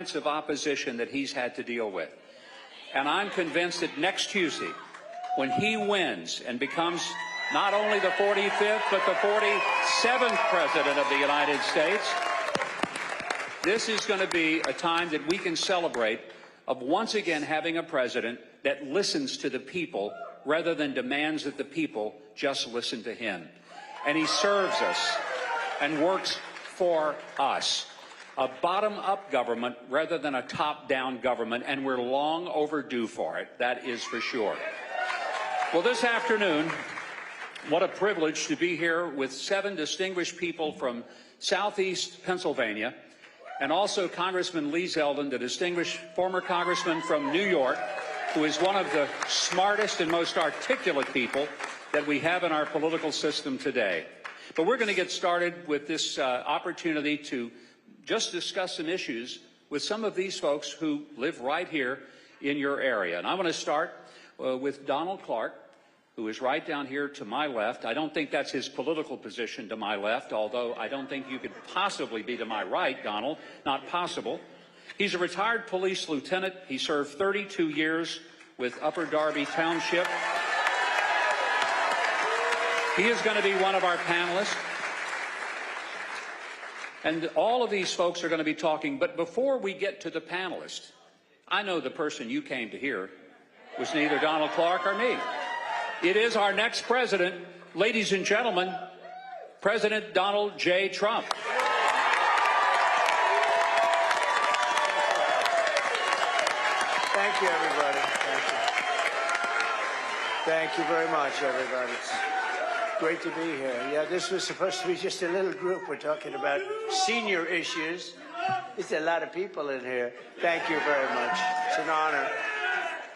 of opposition that he's had to deal with. And I'm convinced that next Tuesday, when he wins and becomes not only the 45th, but the 47th President of the United States, this is going to be a time that we can celebrate of once again having a president that listens to the people rather than demands that the people just listen to him. And he serves us and works for us. A bottom-up government rather than a top-down government, and we're long overdue for it, that is for sure. Well, this afternoon, what a privilege to be here with 7 distinguished people from Southeast Pennsylvania, and also Congressman Lee Zeldin, the distinguished former congressman from New York, who is one of the smartest and most articulate people that we have in our political system today. But we're going to get started with this opportunity to just discuss some issues with some of these folks who live right here in your area. And I want to start with Donald Clark, who is right down here to my left. I don't think that's his political position to my left, although I don't think you could possibly be to my right, Donald. Not possible. He's a retired police lieutenant. He served 32 years with Upper Darby Township. He is going to be one of our panelists. And all of these folks are going to be talking. But before we get to the panelists, I know the person you came to hear was neither Donald Clark or me. It is our next president, ladies and gentlemen, President Donald J. Trump. Thank you, everybody. Thank you. Thank you very much, everybody. It's great to be here. Yeah, this was supposed to be just a little group. We're talking about senior issues. There's a lot of people in here. Thank you very much. It's an honor.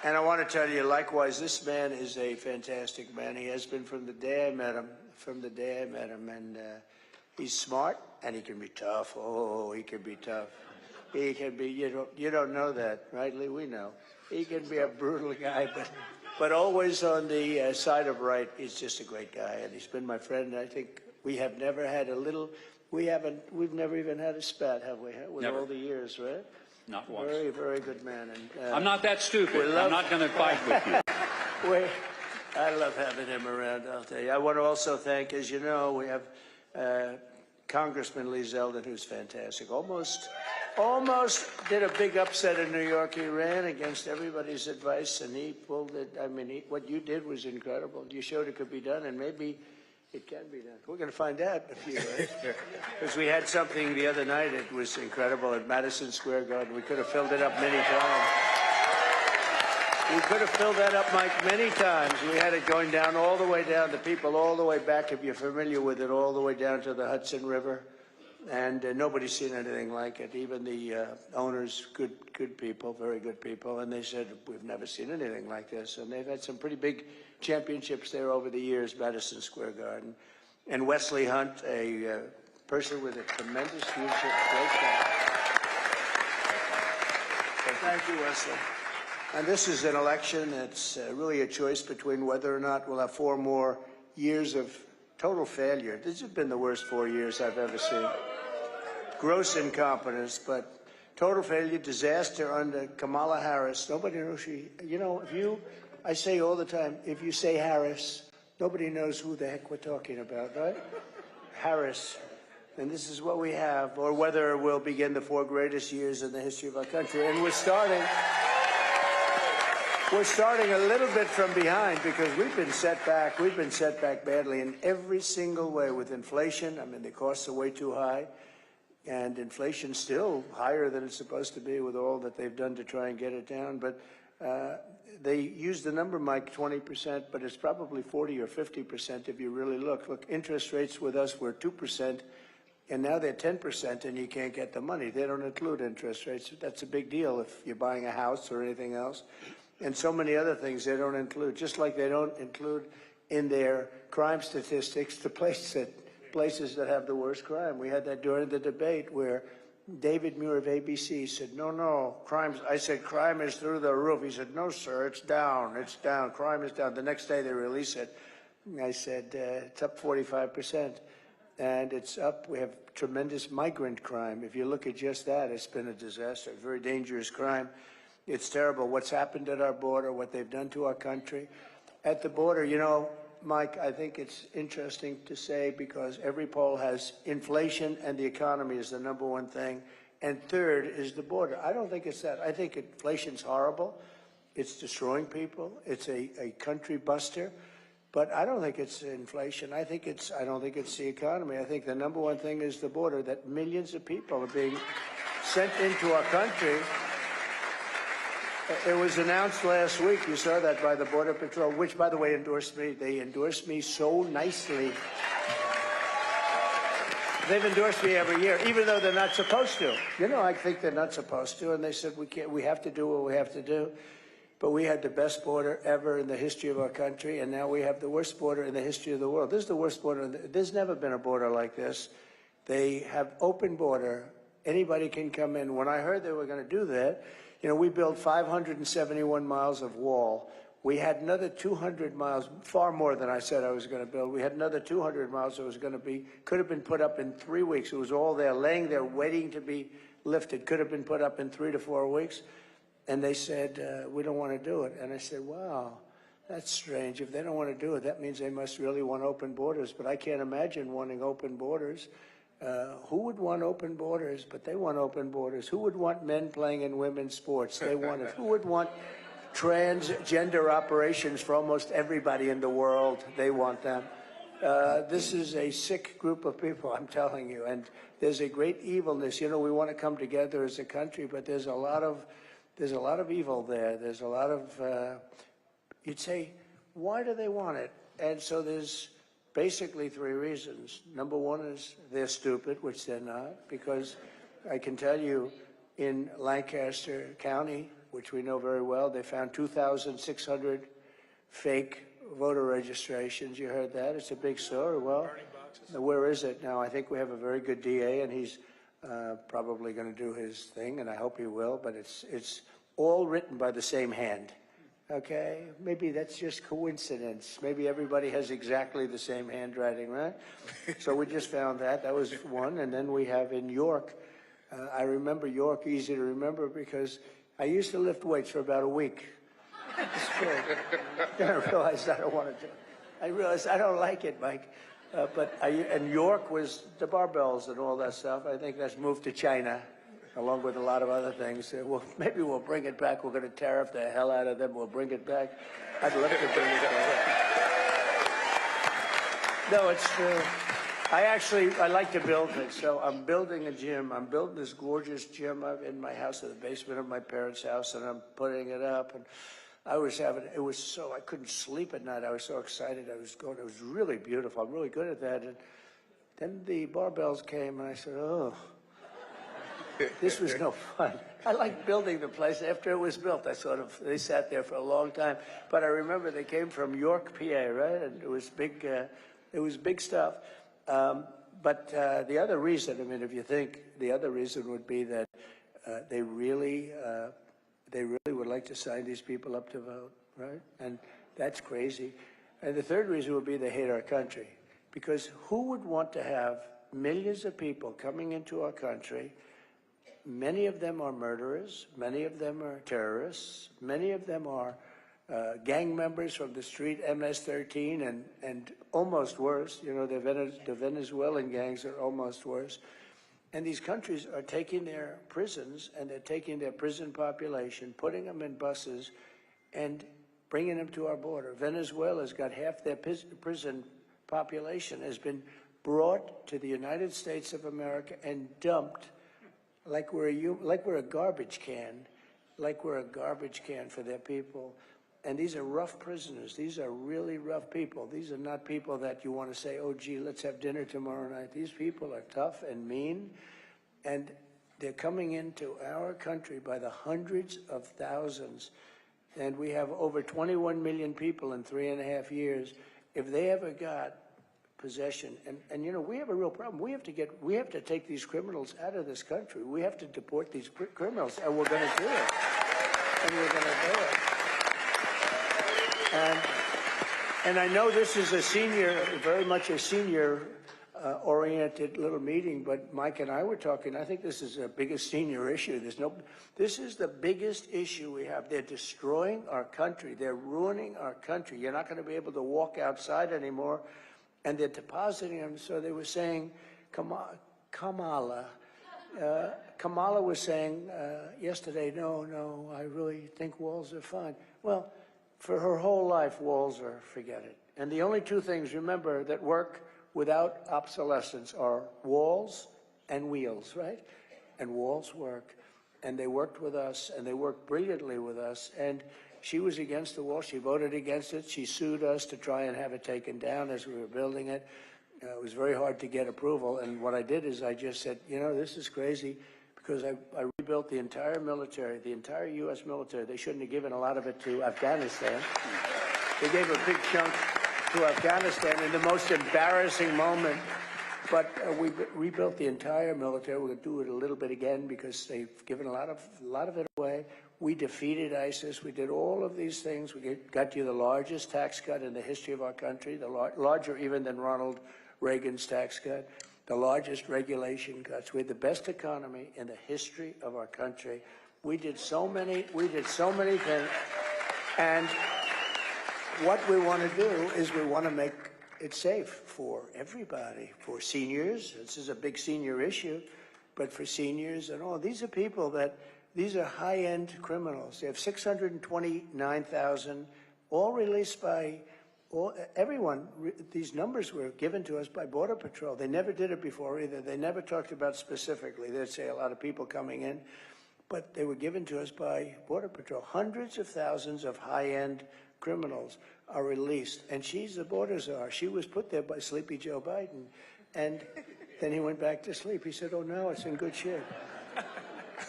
And I want to tell you, likewise, this man is a fantastic man. He has been from the day I met him, And he's smart, and he can be tough. Oh, he can be tough. He can be, you don't know that, right, Lee? We know. He can be a brutal guy, but always on the side of right. He's just a great guy, and he's been my friend. And I think we have never had we've never even had a spat, have we? With never. All the years, right? Not once. Very, very good man. And I'm not that stupid. I'm not going to fight with you. I love having him around, I'll tell you. I want to also thank, as you know, we have Congressman Lee Zeldin, who's fantastic. Almost did a big upset in New York. He ran against everybody's advice, and he pulled it. I mean, what you did was incredible. You showed it could be done, and maybe it can be done. We're going to find out in a few days. Because we had something the other night. It was incredible at Madison Square Garden. We could have filled it up many times. We could have filled that up, Mike, many times. We had it going down all the way down, the people all the way back, if you're familiar with it, all the way down to the Hudson River. And nobody's seen anything like it. Even the owners, good people, very good people. And they said, we've never seen anything like this. And they've had some pretty big championships there over the years, Madison Square Garden. And Wesley Hunt, a person with a tremendous future, great guy. So thank you, Wesley. And this is an election that's really a choice between whether or not we'll have 4 more years of total failure. This has been the worst 4 years I've ever seen. Gross incompetence, but total failure, disaster under Kamala Harris. Nobody knows I say all the time, if you say Harris, nobody knows who the heck we're talking about, right? Harris. And this is what we have, or whether we'll begin the 4 greatest years in the history of our country. And we're starting a little bit from behind because we've been set back. We've been set back badly in every single way with inflation. I mean, the costs are way too high. And inflation's still higher than it's supposed to be with all that they've done to try and get it down. But they use the number, Mike, 20%, but it's probably 40 or 50% if you really look. Look, interest rates with us were 2%, and now they're 10%, and you can't get the money. They don't include interest rates. That's a big deal if you're buying a house or anything else. And so many other things they don't include, just like they don't include in their crime statistics the places that have the worst crime. We had that during the debate where David Muir of ABC said, no, I said, crime is through the roof. He said, no, sir, it's down, crime is down. The next day they release it. I said, it's up 45%. and it's up. We have tremendous migrant crime. If you look at just that, it's been a disaster, a very dangerous crime. It's terrible what's happened at our border, what they've done to our country. At the border, you know, Mike, I think it's interesting to say, because every poll has inflation and the economy is the #1 thing, and third is the border. I don't think it's that. I think inflation's horrible. It's destroying people. It's a country buster. But I don't think it's inflation. I don't think it's the economy. I think the #1 thing is the border, that millions of people are being sent into our country. It was announced last week, you saw that, by the Border Patrol, which, by the way, endorsed me. They endorsed me so nicely. They've endorsed me every year, even though they're not supposed to. You know, I think they're not supposed to, and they said, we have to do what we have to do. But we had the best border ever in the history of our country, and now we have the worst border in the history of the world. This is the worst border. There's never been a border like this. They have open border. Anybody can come in. When I heard they were going to do that, you know, we built 571 miles of wall. We had another 200 miles, far more than I said I was going to build. We had another 200 miles that was going to be, could have been put up in 3 weeks. It was all there, laying there, waiting to be lifted. Could have been put up in 3 to 4 weeks. And they said, we don't want to do it. And I said, wow, that's strange. If they don't want to do it, that means they must really want open borders. But I can't imagine wanting open borders. Who would want open borders? But they want open borders. Who would want men playing in women's sports? They want it. Who would want transgender operations for almost everybody in the world? They want them. This is a sick group of people, I'm telling you. And there's a great evilness. You know, we want to come together as a country, but there's a lot of evil there. There's a lot of, you'd say, why do they want it? And so there's basically 3 reasons. #1 is they're stupid, which they're not, because I can tell you in Lancaster County, which we know very well, they found 2,600 fake voter registrations. You heard that? It's a big story. Well, where is it now? I think we have a very good DA, and he's probably going to do his thing, and I hope he will, but it's all written by the same hand, okay? Maybe that's just coincidence. Maybe everybody has exactly the same handwriting, right? So we just found that. That was one. And then we have in York, I remember York, easy to remember, because I used to lift weights for about a week. Then I realized I don't want to do it. I realized I don't like it, Mike. And York was the barbells and all that stuff. I think that's moved to China, along with a lot of other things. Well, maybe we'll bring it back. We're going to tariff the hell out of them. We'll bring it back. I'd love to bring it back. No, it's true. I like to build things. So I'm building a gym. I'm building this gorgeous gym in my house, in the basement of my parents' house, and I'm putting it up. And I couldn't sleep at night. I was so excited. It was really beautiful. I'm really good at that. And then the barbells came, and I said, oh, this was no fun. I liked building the place. After it was built, they sat there for a long time. But I remember they came from York, PA, right? And it was big stuff. But the other reason, I mean, if you think, the other reason would be that they really would like to sign these people up to vote, right? And that's crazy. And the third reason would be they hate our country. Because who would want to have millions of people coming into our country? Many of them are murderers. Many of them are terrorists. Many of them are gang members from the street, MS-13, and almost worse. You know, the Venezuelan gangs are almost worse. And these countries are taking their prisons, and they're taking their prison population, putting them in buses, and bringing them to our border. Venezuela's got half their prison population has been brought to the United States of America and dumped like we're a garbage can, for their people. And these are rough prisoners. These are really rough people. These are not people that you want to say, oh, gee, let's have dinner tomorrow night. These people are tough and mean, and they're coming into our country by the hundreds of thousands. And we have over 21 million people in 3.5 years. If they ever got possession, and you know, we have a real problem. We have to take these criminals out of this country. We have to deport these criminals, and we're going to do it. And I know this is very much a senior oriented little meeting, but Mike and I were talking. I think this is the biggest senior issue. This is the biggest issue we have. They're destroying our country. They're ruining our country. You're not going to be able to walk outside anymore, and they're depositing them. So they were saying, Kamala was saying yesterday, no, I really think walls are fine. Well, for her whole life, walls are, forget it. And the only two things, remember, that work without obsolescence are walls and wheels, right? And walls work. And they worked with us, and they worked brilliantly with us. And she was against the wall. She voted against it. She sued us to try and have it taken down as we were building it. It was very hard to get approval. And what I did is I just said, you know, this is crazy, because I rebuilt the entire military, the entire U.S. military. They shouldn't have given a lot of it to Afghanistan. They gave a big chunk to Afghanistan in the most embarrassing moment. But we rebuilt the entire military. We're going to do it a little bit again because they've given a lot of it away. We defeated ISIS. We did all of these things. We got you the largest tax cut in the history of our country, larger even than Ronald Reagan's tax cut, the largest regulation cuts. We had the best economy in the history of our country. We did so many things. And what we want to do is we want to make it safe for everybody, for seniors. This is a big senior issue, but for seniors and all. These are people these are high-end criminals. They have 629,000, all released by everyone. These numbers were given to us by Border Patrol. They never did it before either. They never talked about specifically. They'd say a lot of people coming in, but they were given to us by Border Patrol. Hundreds of thousands of high-end criminals are released, and she's the border czar. She was put there by Sleepy Joe Biden, and then he went back to sleep. He said, oh, no, it's in good shape.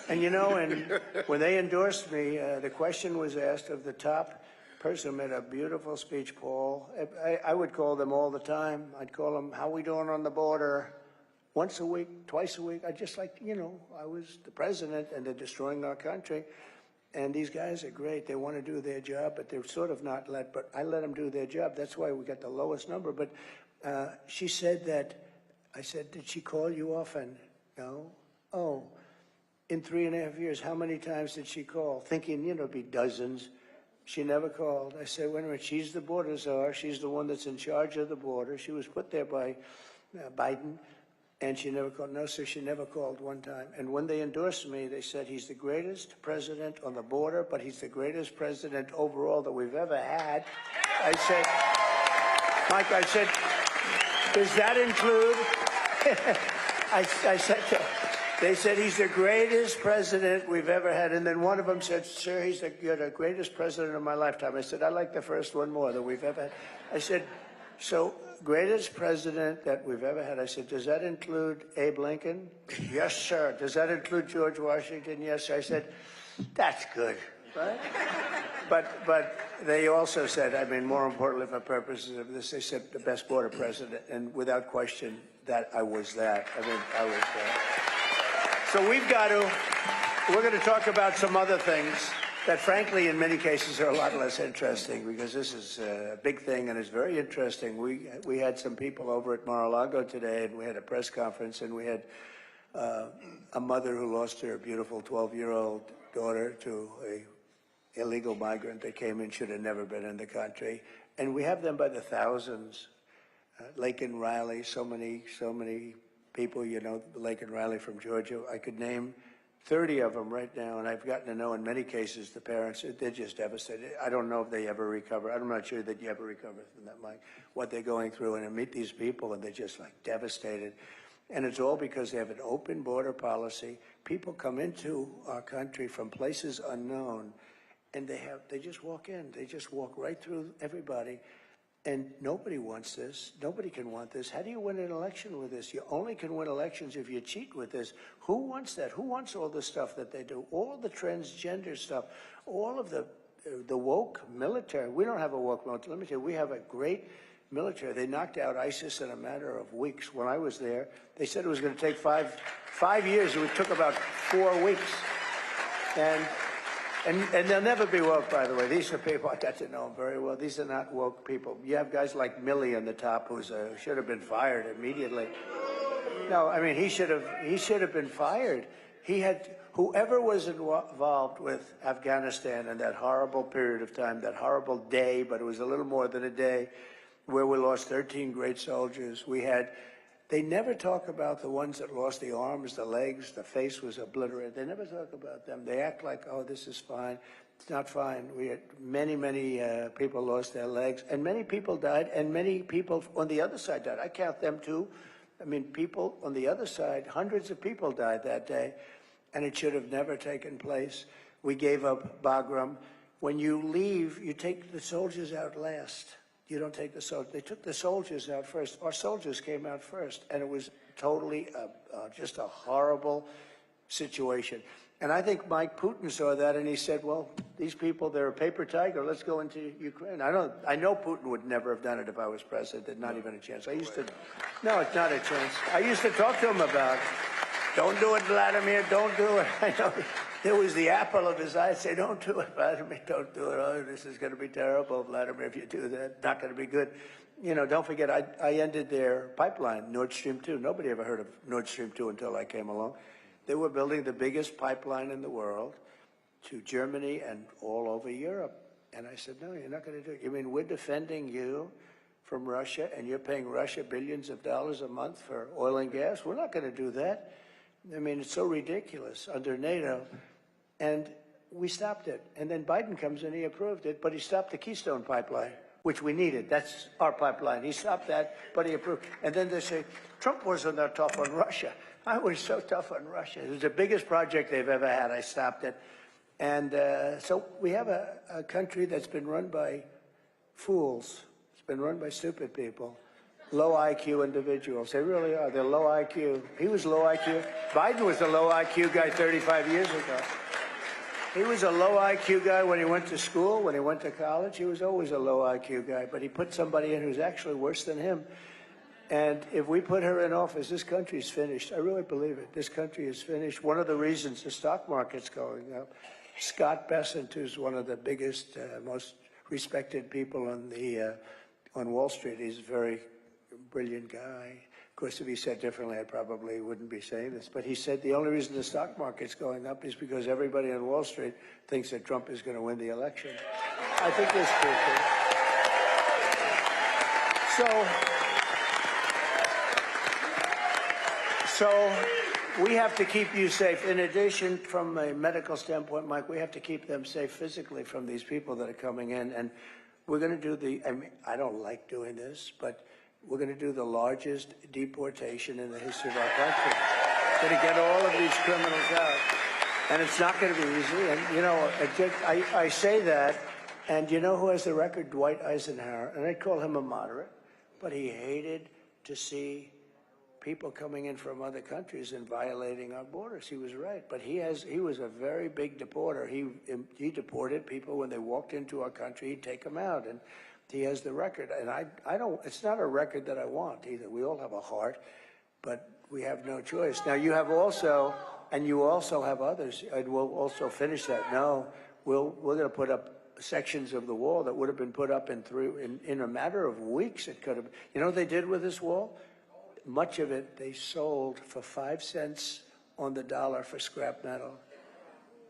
And, you know, and when they endorsed me, the question was asked of the top person who made a beautiful speech, Paul. I would call them all the time. I'd call them, how we doing on the border? Once a week, twice a week. I just like, you know, I was the president, and they're destroying our country. And these guys are great. They want to do their job, but they're sort of not but I let them do their job. That's why we got the lowest number. But she said that, I said, did she call you often? No. Oh, in 3.5 years, how many times did she call? Thinking, you know, it'd be dozens. She never called. I said, wait a minute, she's the border czar. She's the one that's in charge of the border. She was put there by Biden. And she never called. No, sir, she never called one time. And when they endorsed me, they said he's the greatest president on the border, but he's the greatest president overall that we've ever had. I said, Mike, I said, does that include? I said, they said he's the greatest president we've ever had. And then one of them said, sir, you're the greatest president of my lifetime. I said, I like the first one more that we've ever had. I said, so greatest president that we've ever had. I said, does that include Abe Lincoln? Yes, sir. Does that include George Washington? Yes, sir. I said, that's good, right? But they also said, I mean, more importantly for purposes of this, they said the best border president, and without question, that I was that. I mean, I was that. So we're going to talk about some other things that, frankly, in many cases are a lot less interesting, because this is a big thing and it's very interesting. We had some people over at Mar-a-Lago today, and we had a press conference, and we had a mother who lost her beautiful 12-year-old daughter to a illegal migrant that came in, should have never been in the country. And we have them by the thousands. Laken Riley, so many people, you know, Laken Riley from Georgia. I could name 30 of them right now, and I've gotten to know in many cases the parents, they're just devastated. I don't know if they ever recover. I'm not sure that you ever recover from that, Mike, what they're going through. And I meet these people, and they're just like devastated. And it's all because they have an open border policy. People come into our country from places unknown, and they just walk in. They just walk right through everybody. And nobody wants this. Nobody can want this. How do you win an election with this? You only can win elections if you cheat with this. Who wants that? Who wants all the stuff that they do? All the transgender stuff, all of the woke military. We don't have a woke military. Let me tell you, we have a great military. They knocked out ISIS in a matter of weeks. When I was there, they said it was going to take five years. It took about 4 weeks. And And they'll never be woke, by the way. These are people, I got to know them very well. These are not woke people. You have guys like Milley on the top who should have been fired immediately. No, I mean, he should have been fired. Whoever was involved with Afghanistan in that horrible period of time, that horrible day, but it was a little more than a day, where we lost 13 great soldiers. They never talk about the ones that lost the arms, the legs, the face was obliterated. They never talk about them. They act like, oh, this is fine. It's not fine. We had many people lost their legs, and many people died, and many people on the other side died. I count them too. I mean, people on the other side, hundreds of people died that day, and it should have never taken place. We gave up Bagram. When you leave, you take the soldiers out last. You don't take the soldiers. They took the soldiers out first. Our soldiers came out first, and it was totally just a horrible situation. And I think Mike Putin saw that, and he said, well, these people, they're a paper tiger. Let's go into Ukraine. I know Putin would never have done it if I was president. Not even a chance. No, it's not a chance. I used to talk to him about, don't do it, Vladimir, don't do it. I know. It was the apple of his eye. I'd say, don't do it, Vladimir, don't do it. Oh, this is going to be terrible, Vladimir, if you do that. Not going to be good. You know, don't forget, I ended their pipeline, Nord Stream 2. Nobody ever heard of Nord Stream 2 until I came along. They were building the biggest pipeline in the world to Germany and all over Europe. And I said, no, you're not going to do it. You mean we're defending you from Russia, and you're paying Russia billions of dollars a month for oil and gas? We're not going to do that. I mean, it's so ridiculous under NATO. And we stopped it. And then Biden comes in, he approved it, but he stopped the Keystone pipeline, which we needed. That's our pipeline. He stopped that, but he approved. And then they say, Trump wasn't that tough on Russia. I was so tough on Russia. It was the biggest project they've ever had. I stopped it. And so we have a country that's been run by fools. It's been run by stupid people. Low IQ individuals. They really are. They're low IQ. He was low IQ. Biden was a low IQ guy 35 years ago. He was a low IQ guy when he went to school, when he went to college. He was always a low IQ guy, but he put somebody in who's actually worse than him. And if we put her in office, this country's finished. I really believe it. This country is finished. One of the reasons the stock market's going up, Scott Bessent, who's one of the biggest, most respected people on Wall Street, he's a very brilliant guy. Of course, if he said differently, I probably wouldn't be saying this. But he said the only reason the stock market's going up is because everybody on Wall Street thinks that Trump is going to win the election. I think that's true. So we have to keep you safe. In addition, from a medical standpoint, Mike, we have to keep them safe physically from these people that are coming in. And we're going to do I don't like doing this, but we're going to do the largest deportation in the history of our country. We're going to get all of these criminals out. And it's not going to be easy. And, you know, I say that, and you know who has the record? Dwight Eisenhower. And I call him a moderate, but he hated to see people coming in from other countries and violating our borders. He was right. But he was a very big deporter. He deported people when they walked into our country. He'd take them out. And he has the record, and I don't. It's not a record that I want either. We all have a heart, but we have no choice. Now you have also, and you also have others, and we'll also finish that. No, we're going to put up sections of the wall that would have been put up in a matter of weeks. It could have. You know what they did with this wall? Much of it they sold for 5 cents on the dollar for scrap metal,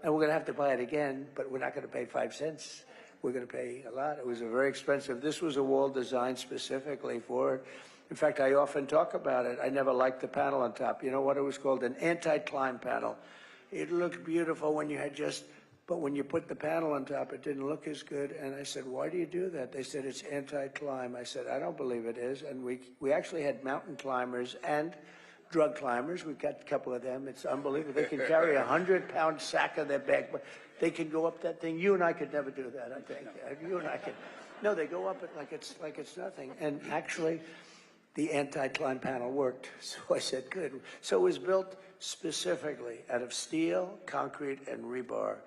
and we're going to have to buy it again, but we're not going to pay 5 cents. We're going to pay a lot. It was a very expensive. This was a wall designed specifically for it. In fact, I often talk about it. I never liked the panel on top. You know what it was called? An anti-climb panel. It looked beautiful when you had but when you put the panel on top, it didn't look as good. And I said, why do you do that? They said, it's anti-climb. I said, I don't believe it is. And we actually had mountain climbers and drug climbers. We've got a couple of them. It's unbelievable. They can carry a 100-pound sack on their back. They can go up that thing. You and I could never do that, I think. You and I could. No, they go up it like it's nothing. And actually, the anti-climb panel worked. So I said, good. So it was built specifically out of steel, concrete, and rebar,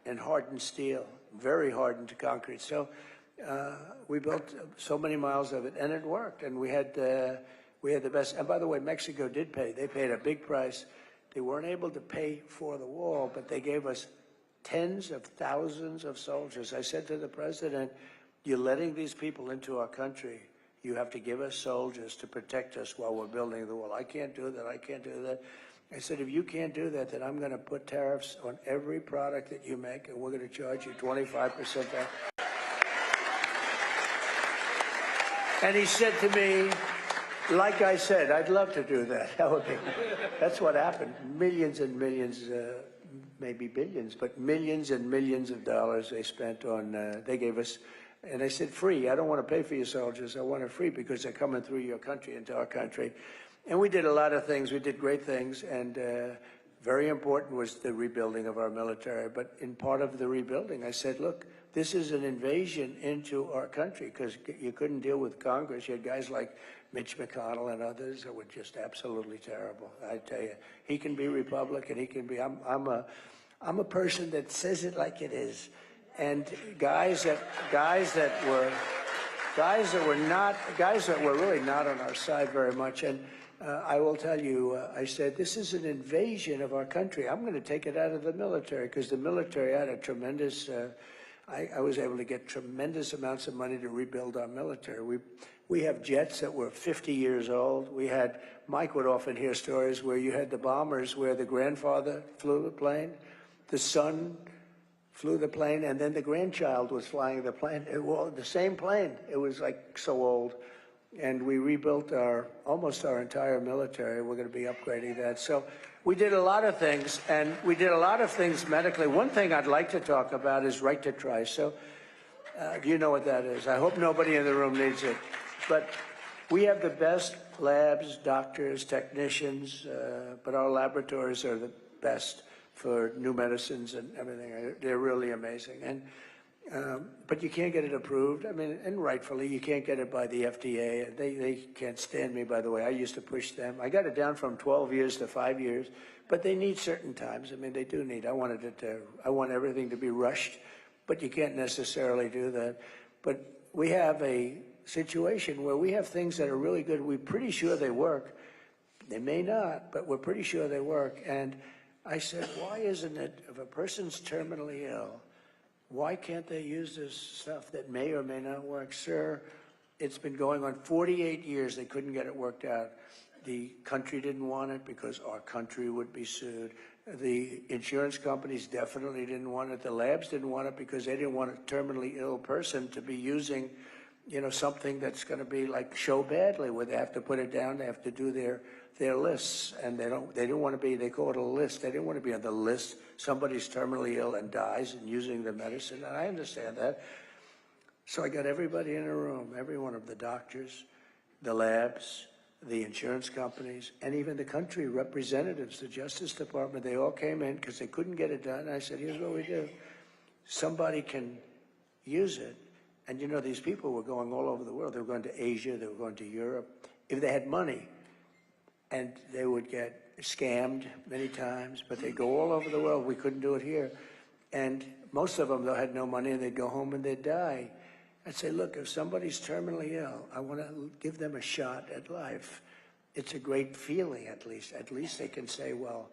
and hardened steel, very hardened concrete. So we built so many miles of it, and it worked. And we had the best. And by the way, Mexico did pay. They paid a big price. They weren't able to pay for the wall, but they gave us tens of thousands of soldiers. I said to the president, you're letting these people into our country. You have to give us soldiers to protect us while we're building the wall. I can't do that. I can't do that. I said, if you can't do that, then I'm going to put tariffs on every product that you make, and we're going to charge you 25% back. And he said to me, like I said, I'd love to do that. That's what happened. Millions and millions, maybe billions, but millions and millions of dollars they spent on, they gave us. And I said, free. I don't want to pay for your soldiers. I want it free because they're coming through your country into our country. And we did a lot of things. We did great things. And very important was the rebuilding of our military. But in part of the rebuilding, I said, look, this is an invasion into our country because you couldn't deal with Congress. You had guys like Mitch McConnell and others that were just absolutely terrible. I tell you, he can be Republican. He can be. I'm a person that says it like it is. And guys that were really not on our side very much. And I will tell you, I said, this is an invasion of our country. I'm going to take it out of the military because the military had a tremendous. I was able to get tremendous amounts of money to rebuild our military. We have jets that were 50 years old. We had, Mike would often hear stories where you had the bombers where the grandfather flew the plane, the son flew the plane, and then the grandchild was flying the plane. The same plane. It was like so old. And we rebuilt almost our entire military. We're going to be upgrading that. So we did a lot of things, and we did a lot of things medically. One thing I'd like to talk about is right to try. So you know what that is. I hope nobody in the room needs it. But we have the best labs, doctors, technicians, but our laboratories are the best for new medicines and everything. They're really amazing. And but you can't get it approved. I mean, and rightfully, you can't get it by the FDA. They can't stand me, by the way. I used to push them. I got it down from 12 years to 5 years, but they need certain times. I mean, they do need. I want everything to be rushed, but you can't necessarily do that. But we have a situation where we have things that are really good. We're pretty sure they work. They may not, but we're pretty sure they work. And I said, why isn't it, if a person's terminally ill, why can't they use this stuff that may or may not work? Sir, it's been going on 48 years. They couldn't get it worked out. The country didn't want it because our country would be sued. The insurance companies definitely didn't want it. The labs didn't want it because they didn't want a terminally ill person to be using, something that's going to be like show badly, where they have to put it down. They have to do their lists, and they didn't want to be, they call it a list. They didn't want to be on the list. Somebody's terminally ill and dies and using the medicine, and I understand that. So I got everybody in a room, every one of the doctors, the labs, the insurance companies, and even the country representatives, the Justice Department. They all came in because they couldn't get it done. I said, here's what we do. Somebody can use it. And these people were going all over the world. They were going to Asia, they were going to Europe. If they had money, and they would get scammed many times, but they'd go all over the world. We couldn't do it here. And most of them, though, had no money, and they'd go home and they'd die. I'd say, look, if somebody's terminally ill, I want to give them a shot at life. It's a great feeling, at least. At least they can say, well,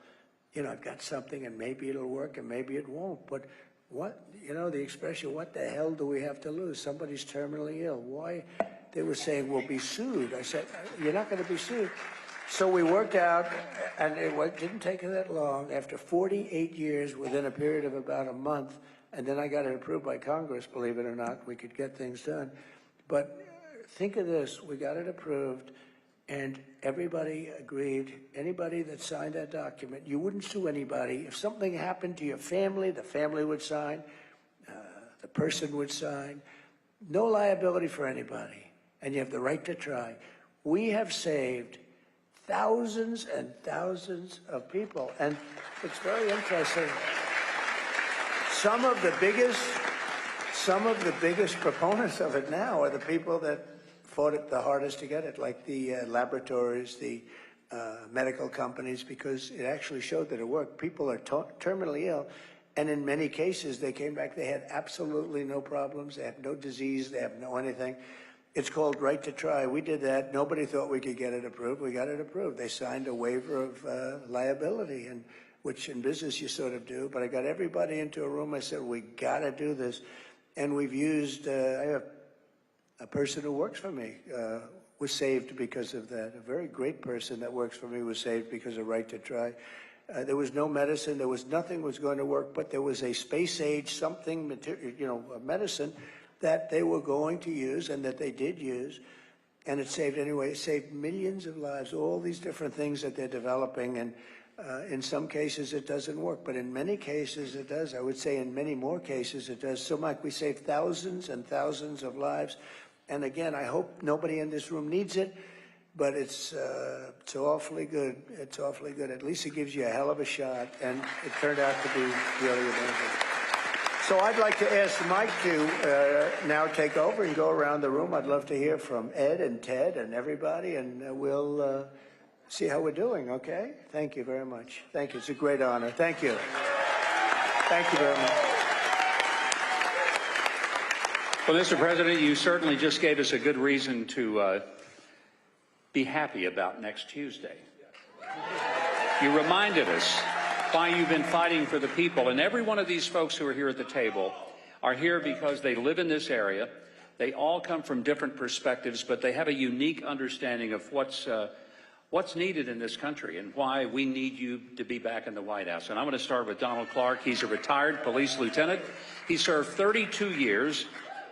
I've got something, and maybe it'll work, and maybe it won't. But what, the expression, what the hell do we have to lose? Somebody's terminally ill. Why? They were saying, we'll be sued. I said, you're not going to be sued. So we worked out, and it didn't take that long. After 48 years, within a period of about a month, and then I got it approved by Congress, believe it or not, we could get things done. But think of this, we got it approved, and everybody agreed. Anybody that signed that document, you wouldn't sue anybody. If something happened to your family, the family would sign, the person would sign. No liability for anybody, and you have the right to try. We have saved thousands and thousands of people. And it's very interesting. Some of the biggest proponents of it now are the people that fought it the hardest to get it, like the laboratories, the medical companies, because it actually showed that it worked. People are terminally ill, and in many cases, they came back, they had absolutely no problems, they have no disease, they have no anything. It's called right to try. We did that. Nobody thought we could get it approved. We got it approved. They signed a waiver of liability, and which in business you sort of do, but I got everybody into a room. I said, we got to do this. And we've used, I have a person who works for me, was saved because of that. A very great person that works for me was saved because of Right to Try. There was no medicine, there was nothing was going to work, but there was a space age something, material, you know, a medicine that they were going to use and that they did use. And it saved, anyway, it saved millions of lives, all these different things that they're developing. And in some cases it doesn't work, but in many cases it does. I would say in many more cases it does. So, Mike, we saved thousands and thousands of lives. And again, I hope nobody in this room needs it, but it's awfully good. It's awfully good. At least it gives you a hell of a shot, and it turned out to be really amazing. So I'd like to ask Mike to now take over and go around the room. I'd love to hear from Ed and Ted and everybody, and we'll see how we're doing, okay? Thank you very much. Thank you. It's a great honor. Thank you. Thank you very much. Well, Mr. President, you certainly just gave us a good reason to be happy about next Tuesday. You reminded us why you've been fighting for the people. And every one of these folks who are here at the table are here because they live in this area. They all come from different perspectives, but they have a unique understanding of what's needed in this country and why we need you to be back in the White House. And I'm going to start with Donald Clark. He's a retired police lieutenant. He served 32 years,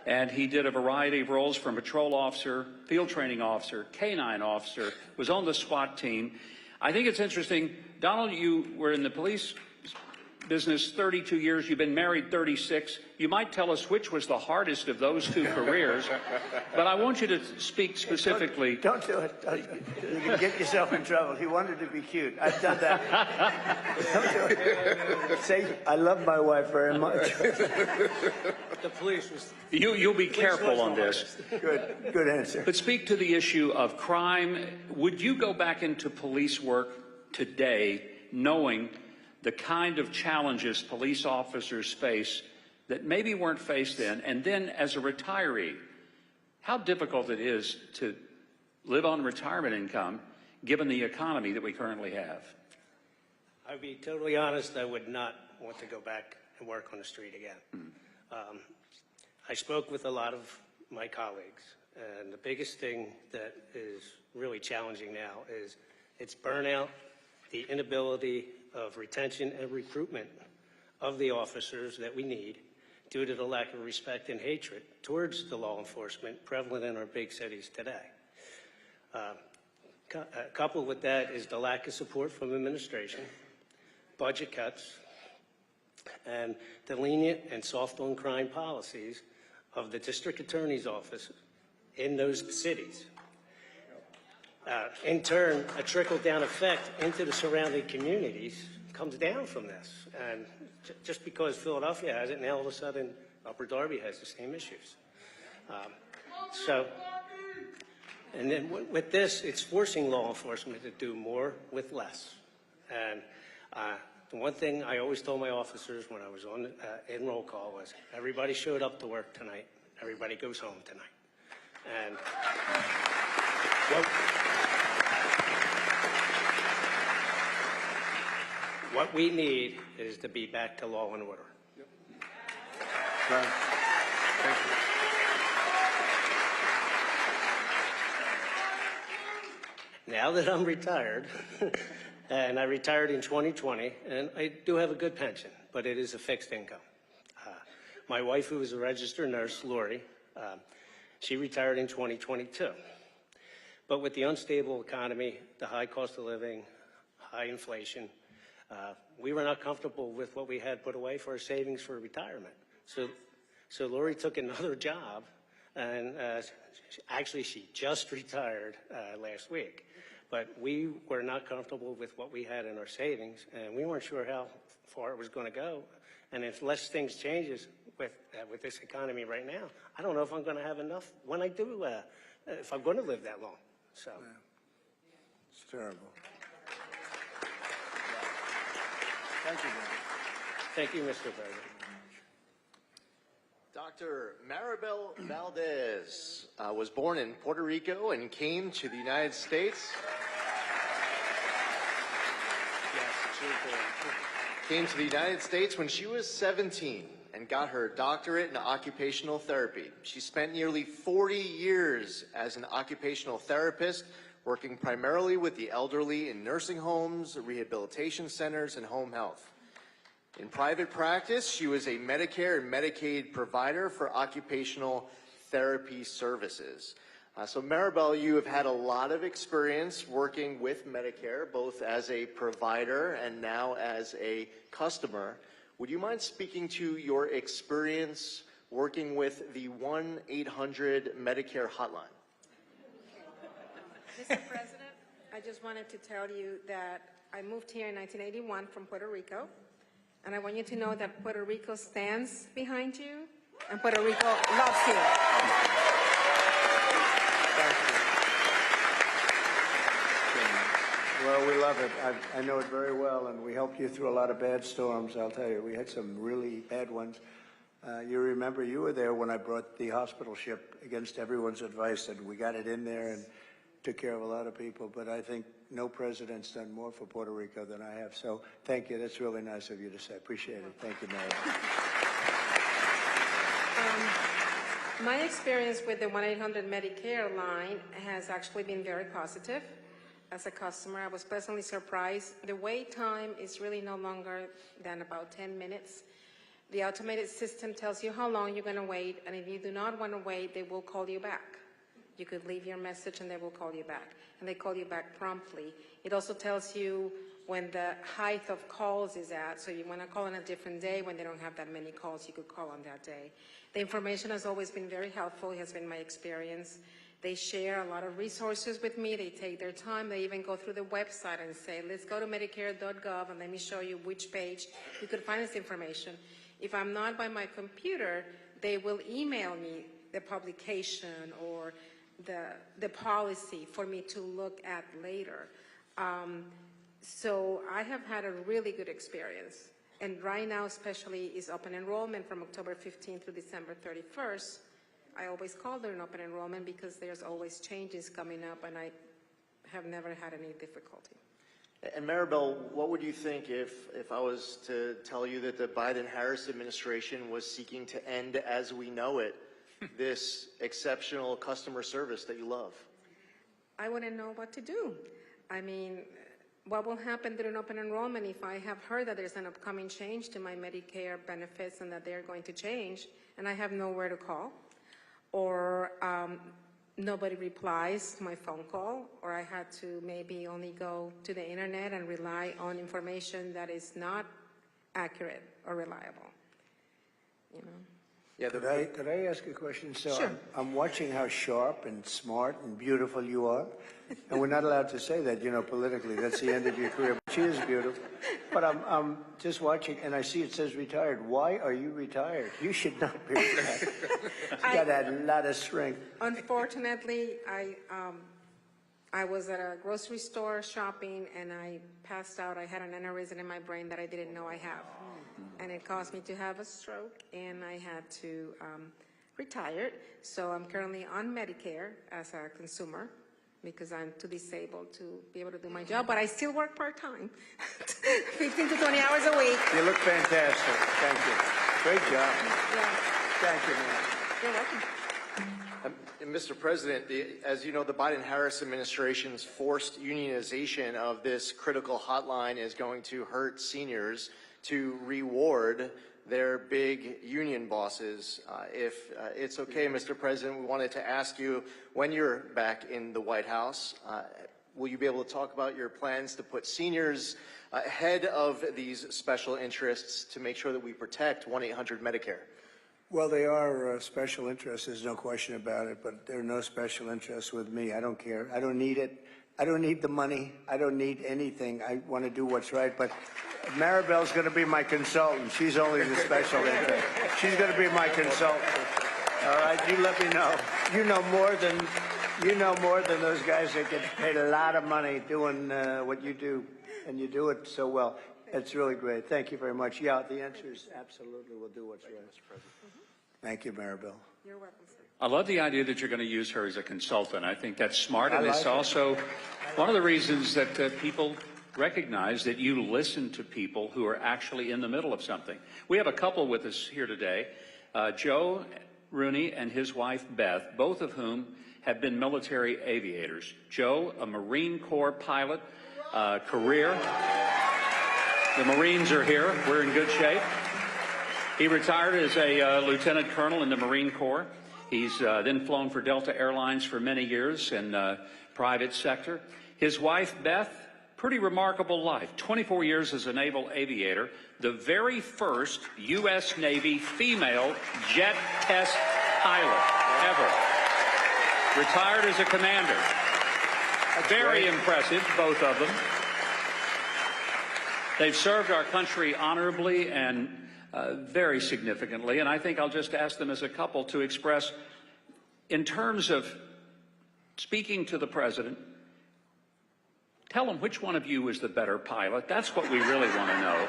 and he did a variety of roles from patrol officer, field training officer, K-9 officer, was on the SWAT team. I think it's interesting, Donald, you were in the police business 32 years. You've been married 36. You might tell us which was the hardest of those two careers, but I want you to speak specifically. Don't do it. You can get yourself in trouble. He wanted to be cute. I've done that. Don't do it. Say, I love my wife very much. The police was... You'll be careful on this. Good answer. But speak to the issue of crime. Would you go back into police work today knowing the kind of challenges police officers face that maybe weren't faced then? And then as a retiree, how difficult it is to live on retirement income given the economy that we currently have? I'll be totally honest, I would not want to go back and work on the street again. I spoke with a lot of my colleagues, and the biggest thing that is really challenging now is it's burnout, the inability of retention and recruitment of the officers that we need due to the lack of respect and hatred towards the law enforcement prevalent in our big cities today. Coupled with that is the lack of support from administration, budget cuts, and the lenient and soft on crime policies of the district attorney's office in those cities. In turn, a trickle-down effect into the surrounding communities comes down from this. And just because Philadelphia has it, now all of a sudden Upper Darby has the same issues. And then with this, it's forcing law enforcement to do more with less. And the one thing I always told my officers when I was on in roll call was, everybody showed up to work tonight, everybody goes home tonight. And what we need is to be back to law and order. Yep. Right. Thank you. Now that I'm retired, and I retired in 2020, and I do have a good pension, but it is a fixed income. My wife, who is a registered nurse, Lori, she retired in 2022. But with the unstable economy, the high cost of living, high inflation, we were not comfortable with what we had put away for our savings for retirement. So Lori took another job, and actually she just retired last week. But we were not comfortable with what we had in our savings, and we weren't sure how far it was going to go. And unless things changes with this economy right now, I don't know if I'm going to have enough when I do, if I'm going to live that long. So, yeah. It's terrible. Thank you, man. Thank you, Mr. President. Dr. Maribel Valdez was born in Puerto Rico and came to the United States. Yes, Came to the United States when she was 17 and got her doctorate in occupational therapy. She spent nearly 40 years as an occupational therapist, working primarily with the elderly in nursing homes, rehabilitation centers, and home health. In private practice, she was a Medicare and Medicaid provider for occupational therapy services. So Maribel, you have had a lot of experience working with Medicare, both as a provider and now as a customer. Would you mind speaking to your experience working with the 1-800 Medicare hotline? Mr. President, I just wanted to tell you that I moved here in 1981 from Puerto Rico, and I want you to know that Puerto Rico stands behind you, and Puerto Rico loves you. Well, we love it. I know it very well, and we helped you through a lot of bad storms, I'll tell you. We had some really bad ones. You remember you were there when I brought the hospital ship against everyone's advice, and we got it in there and took care of a lot of people. But I think no president's done more for Puerto Rico than I have. So thank you. That's really nice of you to say. Appreciate it. Thank you, Mary. My experience with the 1-800 Medicare line has actually been very positive. As a customer, I was pleasantly surprised. The wait time is really no longer than about 10 minutes. The automated system tells you how long you're going to wait, and if you do not want to wait, they will call you back. You could leave your message and they will call you back, and they call you back promptly. It also tells you when the height of calls is at, so you want to call on a different day when they don't have that many calls, you could call on that day. The information has always been very helpful. It has been my experience. They share a lot of resources with me. They take their time. They even go through the website and say, let's go to Medicare.gov and let me show you which page you could find this information. If I'm not by my computer, they will email me the publication or the policy for me to look at later. So I have had a really good experience. And right now, especially, is open enrollment from October 15th to December 31st. I always call during open enrollment because there's always changes coming up, and I have never had any difficulty. And Maribel, what would you think if I was to tell you that the Biden-Harris administration was seeking to end as we know it, this exceptional customer service that you love? I wouldn't know what to do. I mean, what will happen during open enrollment if I have heard that there's an upcoming change to my Medicare benefits and that they're going to change, and I have nowhere to call? Or nobody replies to my phone call, or I had to maybe only go to the internet and rely on information that is not accurate or reliable, you know? Yeah, Could I ask a question? So Sure. I'm watching how sharp and smart and beautiful you are. And we're not allowed to say that, you know, politically. That's the end of your career. But she is beautiful. But I'm just watching, and I see it says retired. Why are you retired? You should not be retired. You got a lot of strength. Unfortunately, I was at a grocery store shopping and I passed out. I had an aneurysm in my brain that I didn't know I have. And it caused me to have a stroke, and I had to retire. So I'm currently on Medicare as a consumer because I'm too disabled to be able to do my job, but I still work part-time, 15 to 20 hours a week. You look fantastic. Thank you. Great job. Yeah. Thank you, man. You're welcome. And Mr. President, as you know, the Biden-Harris administration's forced unionization of this critical hotline is going to hurt seniors to reward their big union bosses. If it's okay, Mr. President, we wanted to ask you, when you're back in the White House, will you be able to talk about your plans to put seniors ahead of these special interests to make sure that we protect 1-800 Medicare? Well, they are special interests, there's no question about it, but there are no special interests with me. I don't care. I don't need it. I don't need the money. I don't need anything. I want to do what's right, but Maribel's going to be my consultant. She's only the special interest. She's going to be my consultant. All right, you let me know. You know more than those guys that get paid a lot of money doing what you do, and you do it so well. It's really great. Thank you very much. Yeah, the answer is absolutely. We'll do what's right. Mr. President. Thank you, Maribel. You're welcome, sir. I love the idea that you're going to use her as a consultant. I think that's smart, and I it's like it. also one of the reasons that people recognize that you listen to people who are actually in the middle of something. We have a couple with us here today, Joe Rooney and his wife Beth, both of whom have been military aviators. Joe, a Marine Corps pilot, career. The Marines are here. We're in good shape. He retired as a lieutenant colonel in the Marine Corps. He's then flown for Delta Airlines for many years in private sector. His wife, Beth, pretty remarkable life. 24 years as a naval aviator, the very first U.S. Navy female jet test pilot ever. Retired as a commander. Very impressive, both of them. They've served our country honorably and very significantly, and I think I'll just ask them as a couple to express, in terms of speaking to the president, tell him which one of you is the better pilot. That's what we really want to know.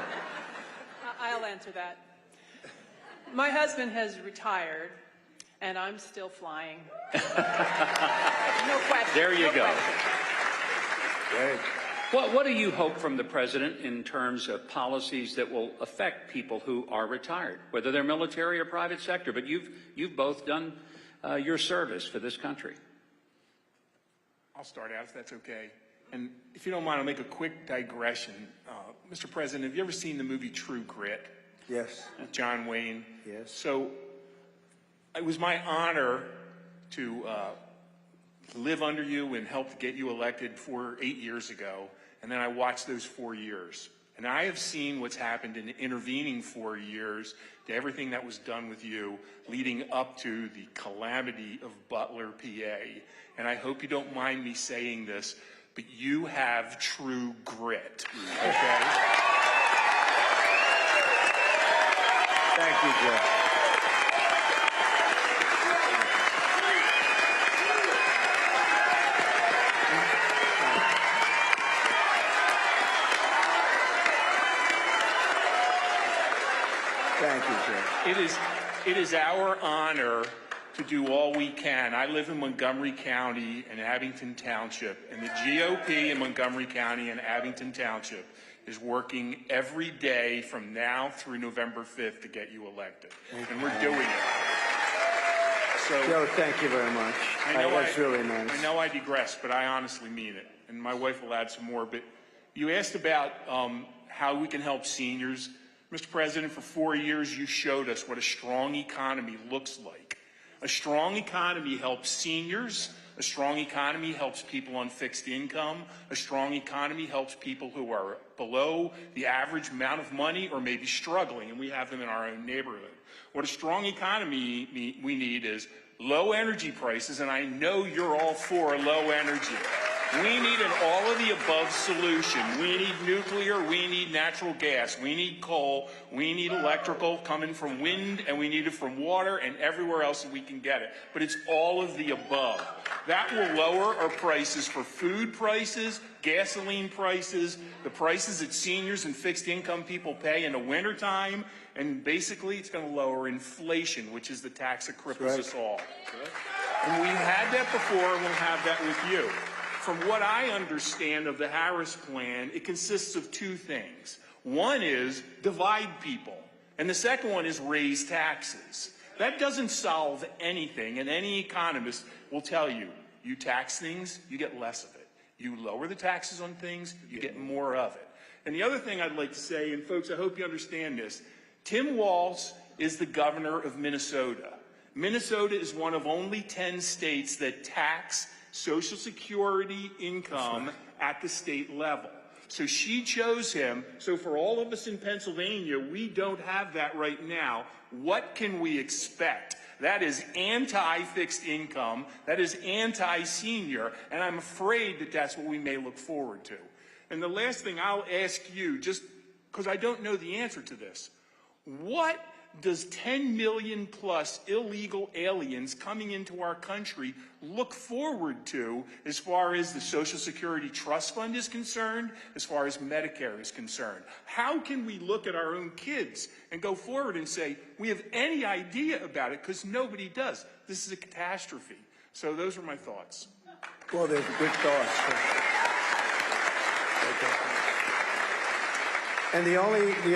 I'll answer that. My husband has retired, and I'm still flying. No question. There you go. Great. What do you hope from the president in terms of policies that will affect people who are retired, whether they're military or private sector? But you've both done your service for this country. I'll start out, if that's okay. And if you don't mind, I'll make a quick digression. Mr. President, have you ever seen the movie True Grit? Yes. With John Wayne? Yes. So it was my honor to live under you and help get you elected 8 years ago. And then I watched those 4 years. And I have seen what's happened in the intervening 4 years to everything that was done with you leading up to the calamity of Butler, PA. And I hope you don't mind me saying this, but you have true grit, okay? Thank you, Joe. Thank you, Joe. It is our honor to do all we can. I live in Montgomery County and Abington Township, and the GOP in Montgomery County and Abington Township is working every day from now through November 5th to get you elected. And we're doing it. So, Joe, thank you very much. That's really nice. I know I digress, but I honestly mean it. And my wife will add some more. But you asked about how we can help seniors. Mr. President, for 4 years, you showed us what a strong economy looks like. A strong economy helps seniors. A strong economy helps people on fixed income. A strong economy helps people who are below the average amount of money or maybe struggling, and we have them in our own neighborhood. What a strong economy we need is low energy prices, and I know you're all for low energy. We need an all-of-the-above solution. We need nuclear, we need natural gas, we need coal, we need electrical coming from wind, and we need it from water and everywhere else that we can get it. But it's all of the above. That will lower our prices for food prices, gasoline prices, the prices that seniors and fixed income people pay in the wintertime, and basically it's going to lower inflation, which is the tax that cripples us all. And we've had that before, and we'll have that with you. From what I understand of the Harris plan, it consists of two things. One is divide people, and the second one is raise taxes. That doesn't solve anything, and any economist will tell you, you tax things, you get less of it. You lower the taxes on things, you get more of it. And the other thing I'd like to say, and folks, I hope you understand this, Tim Walz is the governor of Minnesota. Minnesota is one of only 10 states that tax Social Security income at the state level. So she chose him. So for all of us in Pennsylvania, we don't have that right now. What can we expect? That is anti-fixed income. That is anti-senior. And I'm afraid that that's what we may look forward to. And the last thing I'll ask you, just because I don't know the answer to this, what does 10 million plus illegal aliens coming into our country look forward to as far as the Social Security Trust Fund is concerned, as far as Medicare is concerned? How can we look at our own kids and go forward and say, we have any idea about it, because nobody does. This is a catastrophe. So those are my thoughts. Well, there's good thoughts. And the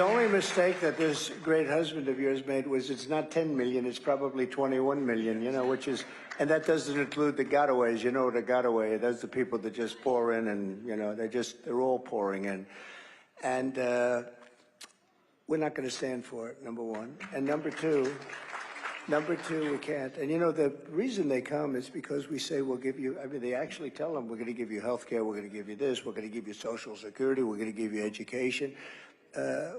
only mistake that this great husband of yours made was it's not 10 million, it's probably 21 million, you know, which is, and that doesn't include the gotaways. You know what a gotaway, that's the people that just pour in and, you know, they're all pouring in. And we're not going to stand for it, number one. And number two, we can't. And you know, the reason they come is because we say we'll give you, I mean, they actually tell them we're going to give you health care, we're going to give you this, we're going to give you Social Security, we're going to give you education.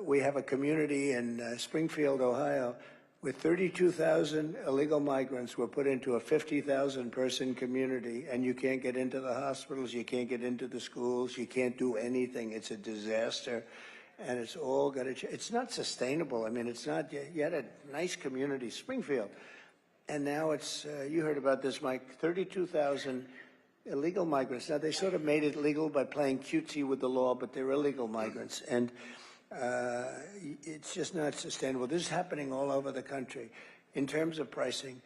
We have a community in Springfield, Ohio, with 32,000 illegal migrants were put into a 50,000 person community, and you can't get into the hospitals, you can't get into the schools, you can't do anything. It's a disaster, and it's all got to change. It's not sustainable. I mean, it's not, you had a nice community, Springfield, and now it's, you heard about this, Mike, 32,000 illegal migrants. Now, they sort of made it legal by playing cutesy with the law, but they're illegal migrants, and it's just not sustainable. This is happening all over the country. In terms of pricing,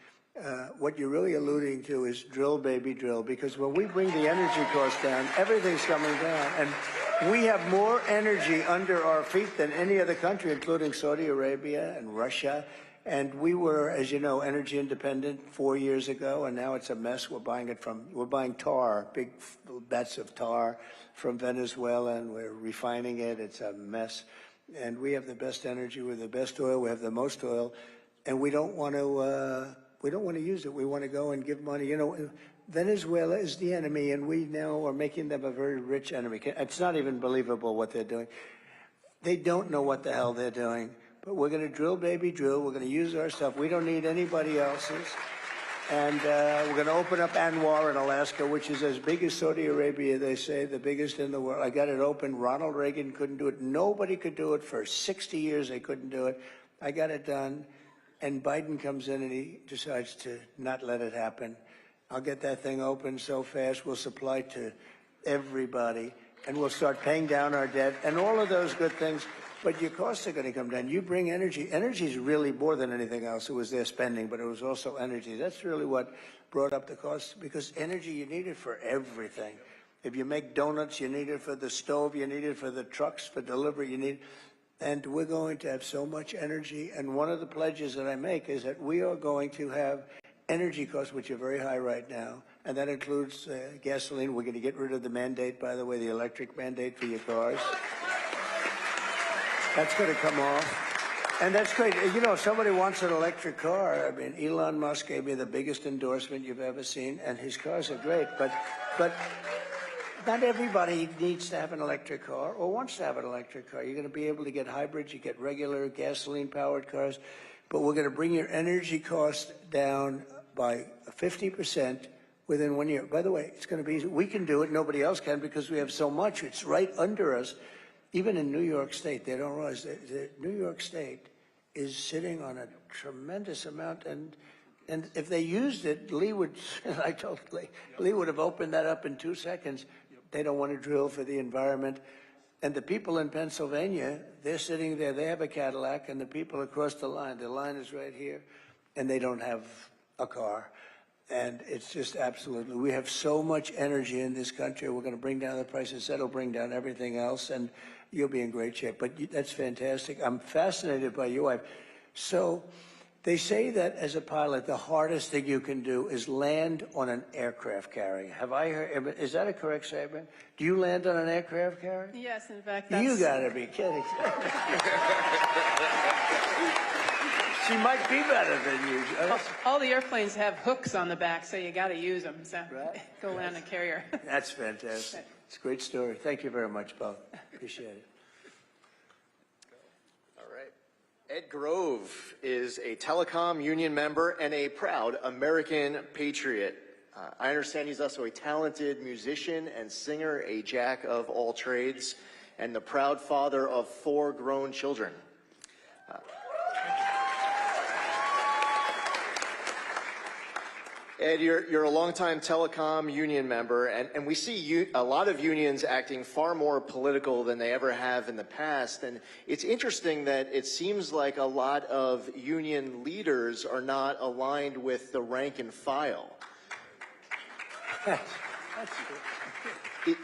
what you're really alluding to is drill, baby, drill, because when we bring the energy costs down, everything's coming down. And we have more energy under our feet than any other country, including Saudi Arabia and Russia. And we were, as you know, energy independent 4 years ago, and now it's a mess. We're buying tar, big bets of tar from Venezuela, and we're refining it. It's a mess. And we have the best energy, we have the best oil, we have the most oil, and we don't want to use it. We want to go and give money. You know, Venezuela is the enemy, and we now are making them a very rich enemy. It's not even believable what they're doing. They don't know what the hell they're doing. But we're going to drill, baby, drill. We're going to use our stuff. We don't need anybody else's. And we're going to open up Anwar in Alaska, which is as big as Saudi Arabia, they say, the biggest in the world. I got it open. Ronald Reagan couldn't do it. Nobody could do it. For 60 years, they couldn't do it. I got it done. And Biden comes in and he decides to not let it happen. I'll get that thing open so fast. We'll supply to everybody. And we'll start paying down our debt and all of those good things. But your costs are going to come down. You bring energy. Energy is really more than anything else. It was their spending, but it was also energy. That's really what brought up the cost, because energy, you need it for everything. If you make donuts, you need it for the stove, you need it for the trucks, for delivery, you need. And we're going to have so much energy. And one of the pledges that I make is that we are going to have energy costs, which are very high right now. And that includes gasoline. We're going to get rid of the mandate, by the way, the electric mandate for your cars. That's going to come off. And that's great. You know, if somebody wants an electric car, I mean, Elon Musk gave me the biggest endorsement you've ever seen, and his cars are great. But not everybody needs to have an electric car or wants to have an electric car. You're going to be able to get hybrids, you get regular gasoline-powered cars, but we're going to bring your energy costs down by 50% within 1 year. By the way, it's going to be easy. We can do it. Nobody else can because we have so much. It's right under us. Even in New York State, they don't realize that New York State is sitting on a tremendous amount, and if they used it, Lee would, I told Lee would have opened that up in 2 seconds. They don't want to drill for the environment. And the people in Pennsylvania, they're sitting there, they have a Cadillac, and the people across the line is right here, and they don't have a car. And it's just absolutely, we have so much energy in this country. We're going to bring down the prices. That'll bring down everything else, and you'll be in great shape. But that's fantastic. I'm fascinated by your wife. So they say that as a pilot, the hardest thing you can do is land on an aircraft carrier. Have I heard, is that a correct statement? Do you land on an aircraft carrier? Yes, in fact, that's... You gotta be kidding. She might be better than you. All the airplanes have hooks on the back, so you got to use them. So Right. Go land a carrier. That's fantastic. It's a great story. Thank you very much, both. Appreciate it. All right. Ed Grove is a telecom union member and a proud American patriot. I understand he's also a talented musician and singer, a jack of all trades, and the proud father of 4 grown children. Ed, you're a longtime telecom union member, and we see a lot of unions acting far more political than they ever have in the past. And it's interesting that it seems like a lot of union leaders are not aligned with the rank and file.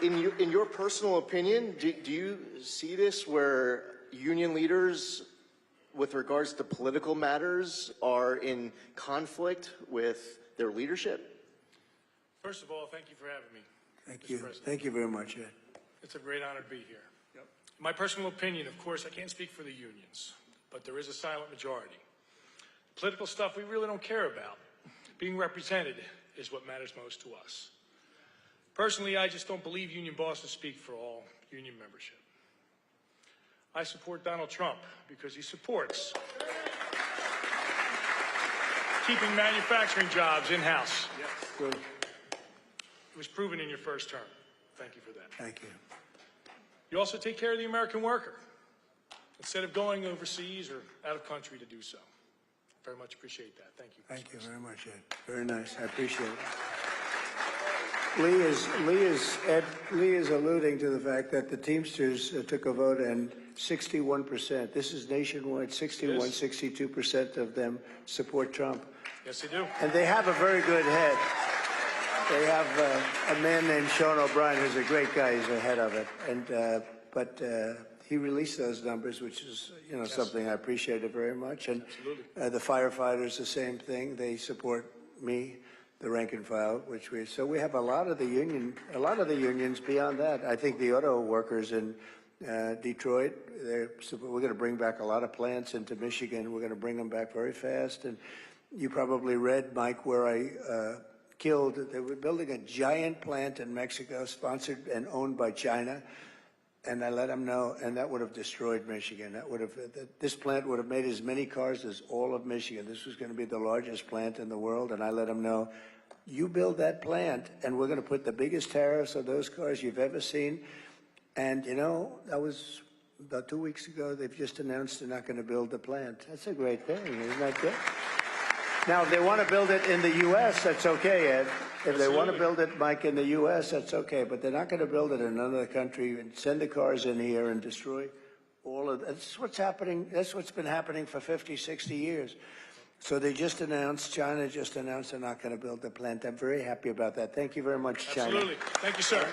In your personal opinion, do you see this where union leaders, with regards to political matters, are in conflict with their leadership? First of all, thank you for having me. Thank Mr. you. President. Thank you very much, Ed. It's a great honor to be here. My personal opinion, of course, I can't speak for the unions, but there is a silent majority. Political stuff we really don't care about. Being represented is what matters most to us. Personally, I just don't believe union bosses speak for all union membership. I support Donald Trump because he supports keeping manufacturing jobs in-house. Good. It was proven in your first term. Thank you for that. Thank you. You also take care of the American worker instead of going overseas or out of country to do so. Very much appreciate that. Thank you. Thank you very much, Ed. Very nice. I appreciate it. Lee is alluding to the fact that the Teamsters took a vote and 61%, this is nationwide, 61, 62% of them support Trump. Yes, they do. And they have a very good head. They have a man named Sean O'Brien who's a great guy. He's the head of it. And but he released those numbers, which is something I appreciated very much. And the firefighters, the same thing. They support me, the rank and file, so we have a lot of the unions beyond that. I think the auto workers in Detroit, we're going to bring back a lot of plants into Michigan. We're going to bring them back very fast. And you probably read, Mike, where I they were building a giant plant in Mexico, sponsored and owned by China. And I let them know, and that would have destroyed Michigan. This plant would have made as many cars as all of Michigan. This was going to be the largest plant in the world, and I let them know, you build that plant, and we're going to put the biggest tariffs on those cars you've ever seen. And that was about 2 weeks ago. They've just announced they're not going to build the plant. That's a great thing, isn't that good? Now, if they want to build it in the U.S., that's okay, Ed. If they want to build it, Mike, in the U.S., that's okay. But they're not going to build it in another country and send the cars in here and destroy all of that. That's what's happening. That's what's been happening for 50, 60 years. So they just announced, China just announced they're not going to build the plant. I'm very happy about that. Thank you very much, China. Absolutely. Thank you, sir.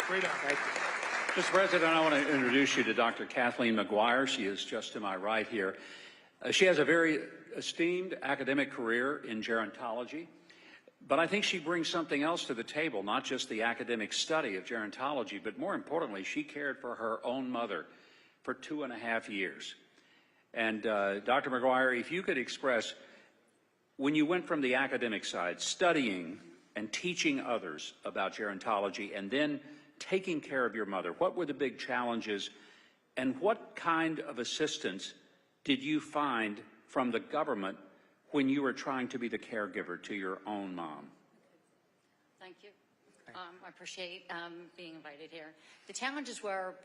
Great honor. Thank you. Mr. President, I want to introduce you to Dr. Kathleen McGuire. She is just to my right here. She has a very esteemed academic career in gerontology, but I think she brings something else to the table, not just the academic study of gerontology, but more importantly, she cared for her own mother for 2.5 years. And Dr. McGuire, if you could express, when you went from the academic side, studying and teaching others about gerontology, and then taking care of your mother, what were the big challenges, and what kind of assistance did you find from the government when you were trying to be the caregiver to your own mom? Thank you. I appreciate being invited here. The challenges were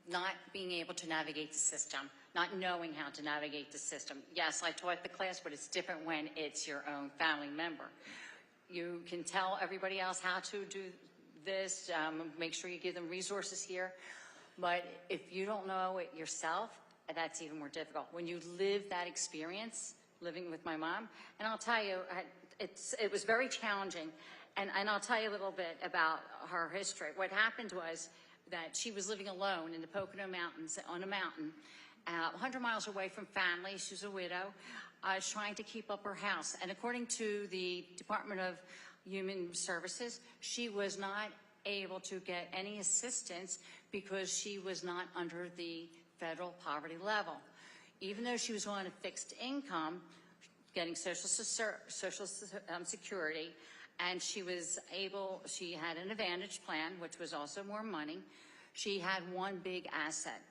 not being able to navigate the system, not knowing how to navigate the system. Yes, I taught the class, but it's different when it's your own family member. You can tell everybody else how to do this, make sure you give them resources here, but if you don't know it yourself, that's even more difficult. When you live that experience, living with my mom, and I'll tell you, it was very challenging, and I'll tell you a little bit about her history. What happened was that she was living alone in the Pocono Mountains, on a mountain, 100 miles away from family. She was a widow, trying to keep up her house. And according to the Department of Human Services, she was not able to get any assistance because she was not under the federal poverty level. Even though she was on a fixed income, getting Social Security, and she had an Advantage plan, which was also more money. She had one big asset,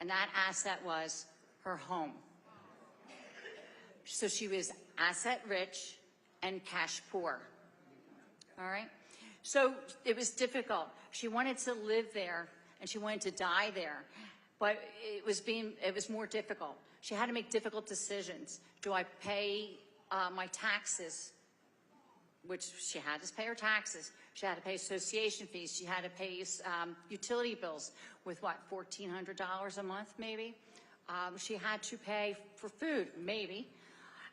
and that asset was her home. So she was asset rich and cash poor. All right? So it was difficult. She wanted to live there, and she wanted to die there. But it was more difficult. She had to make difficult decisions. Do I pay my taxes, which she had to pay her taxes. She had to pay association fees. She had to pay utility bills with, what, $1,400 a month, maybe? She had to pay for food, maybe.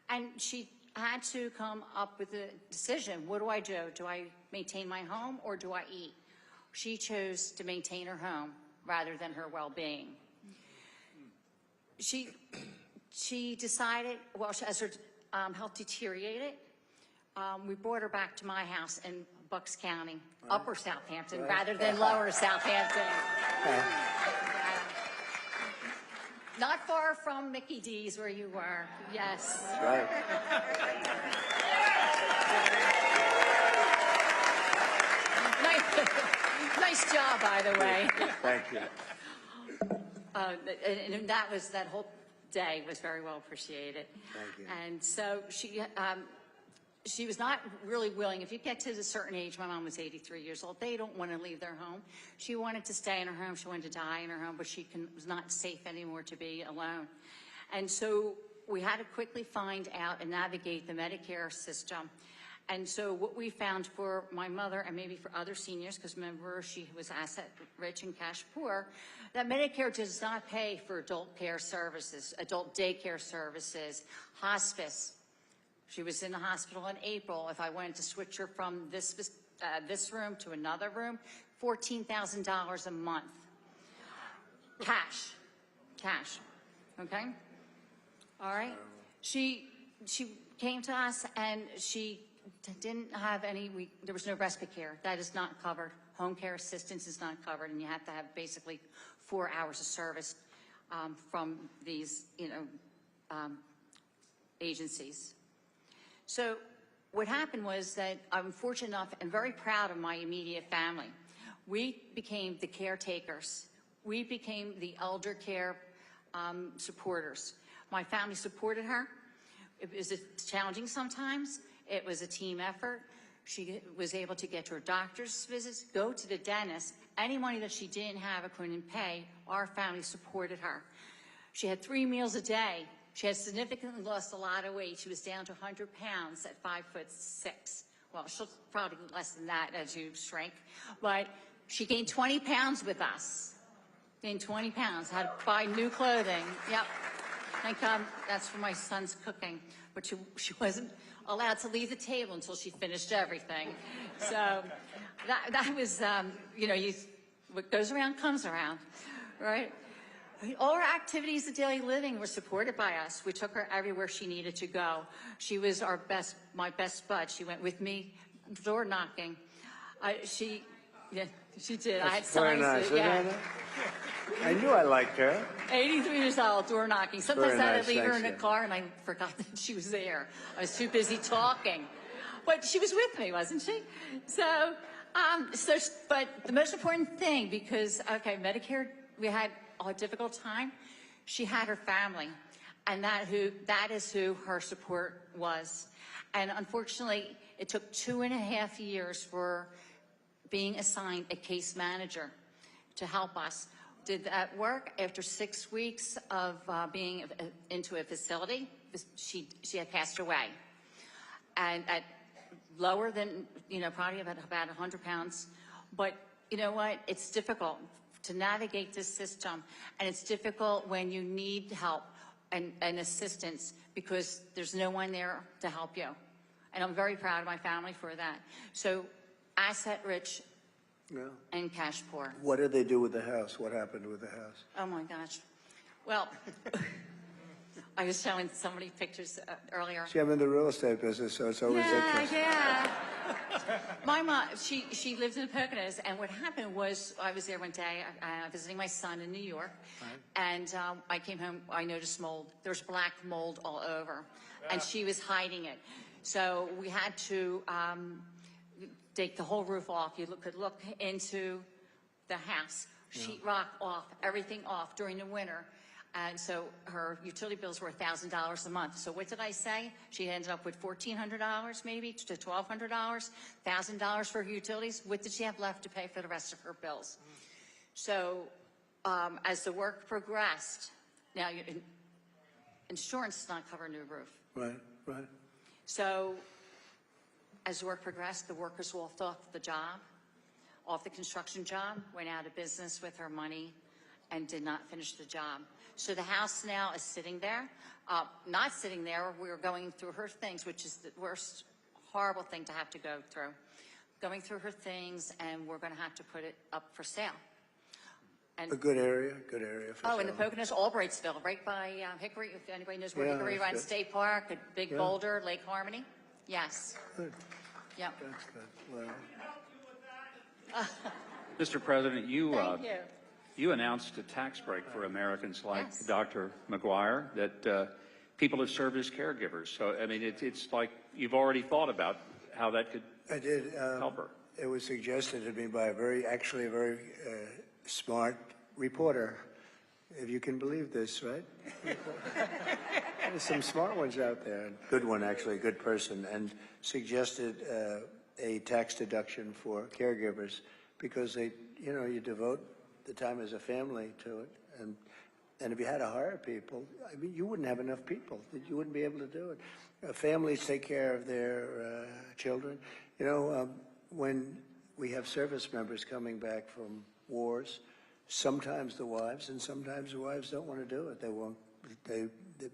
And she had to come up with a decision. What do I do? Do I maintain my home or do I eat? She chose to maintain her home rather than her well-being. she decided, well, as her health deteriorated, we brought her back to my house in Bucks County, Upper Southampton, rather than Lower Southampton. Not far from Mickey D's where you were, yes. Right. Nice job, by the way. Thank you. And that whole day was very well appreciated. Thank you. And so she was not really willing. If you get to a certain age, my mom was 83 years old, they don't want to leave their home. She wanted to stay in her home. She wanted to die in her home, but was not safe anymore to be alone. And so we had to quickly find out and navigate the Medicare system. And so what we found for my mother, and maybe for other seniors, because remember she was asset rich and cash poor, that Medicare does not pay for adult care services, adult daycare services, hospice. She was in the hospital in April. If I wanted to switch her from this room to another room, $14,000 a month. Cash, okay? All right? She came to us and she didn't have there was no respite care. That is not covered. Home care assistance is not covered, and you have to have basically 4 hours of service from these, agencies. So what happened was that I'm fortunate enough and very proud of my immediate family. We became the caretakers. We became the elder care supporters. My family supported her. It was challenging sometimes. It was a team effort. She was able to get to her doctor's visits, go to the dentist. Any money that she didn't have or couldn't pay, our family supported her. She had 3 meals a day. She had significantly lost a lot of weight. She was down to 100 pounds at 5'6". Well, she'll probably less than that as you shrink. But she gained 20 pounds with us. Gained 20 pounds, had to buy new clothing. Yep. Thank God that's for my son's cooking. But she wasn't allowed to leave the table until she finished everything. So that was, what goes around comes around, right? All her activities of daily living were supported by us. We took her everywhere she needed to go. She was my best bud. She went with me door knocking. She did. I had Very signs. nice. Yeah. I knew I liked her. 83 years old, door knocking. Sometimes Very I'd nice, leave her in thanks, a car and I forgot that she was there. I was too busy talking. But she was with me, wasn't she? So, but the most important thing, because, okay, Medicare, we had a difficult time. She had her family, and that is who her support was. And unfortunately, it took 2.5 years for being assigned a case manager to help us. Did that work? After 6 weeks of being into a facility, she had passed away. And at lower than, probably about 100 pounds. But you know what? It's difficult to navigate this system, and it's difficult when you need help and assistance because there's no one there to help you. And I'm very proud of my family for that. So asset rich and cash poor. What did they do with the house? What happened with the house? Oh my gosh. Well, I was showing somebody pictures earlier. See, I'm in the real estate business, so it's always interesting. Yeah. My mom, she lived in the Poconos, and what happened was I was there one day visiting my son in New York, and I came home, I noticed mold. There's black mold all over, and she was hiding it. So we had to take the whole roof off. You could look into the house, sheetrock off, everything off during the winter. And so her utility bills were $1,000 a month. So what did I say? She ended up with $1,400 maybe to $1,200, $1,000 for her utilities. What did she have left to pay for the rest of her bills? So as the work progressed, now insurance does not cover a new roof. Right. So as the work progressed, the workers walked off the job, off the construction job, went out of business with her money, and did not finish the job. So the house now is sitting there, not sitting there. We're going through her things, which is the worst, horrible thing to have to go through. Going through her things, and we're going to have to put it up for sale. And, A good area for oh, in the family. Poconos, Albrightsville, right by Hickory, if anybody knows where Yeah, Hickory that's runs, good. State Park, a Big Yeah. Boulder, Lake Harmony. Yes. Good. Yep. That's good. Well, Mr. President, Thank you. you announced a tax break for Americans like Yes. Dr. McGuire that people have served as caregivers. So, I mean, it's like you've already thought about how that could I did. help her. It was suggested to me by a very smart reporter, if you can believe this, right? There's some smart ones out there. Good one, actually, a good person, and suggested a tax deduction for caregivers because you devote the time as a family to it, and if you had to hire people, I mean, you wouldn't have enough people. You wouldn't be able to do it. Families take care of their children. When we have service members coming back from wars, sometimes the wives don't want to do it. They won't.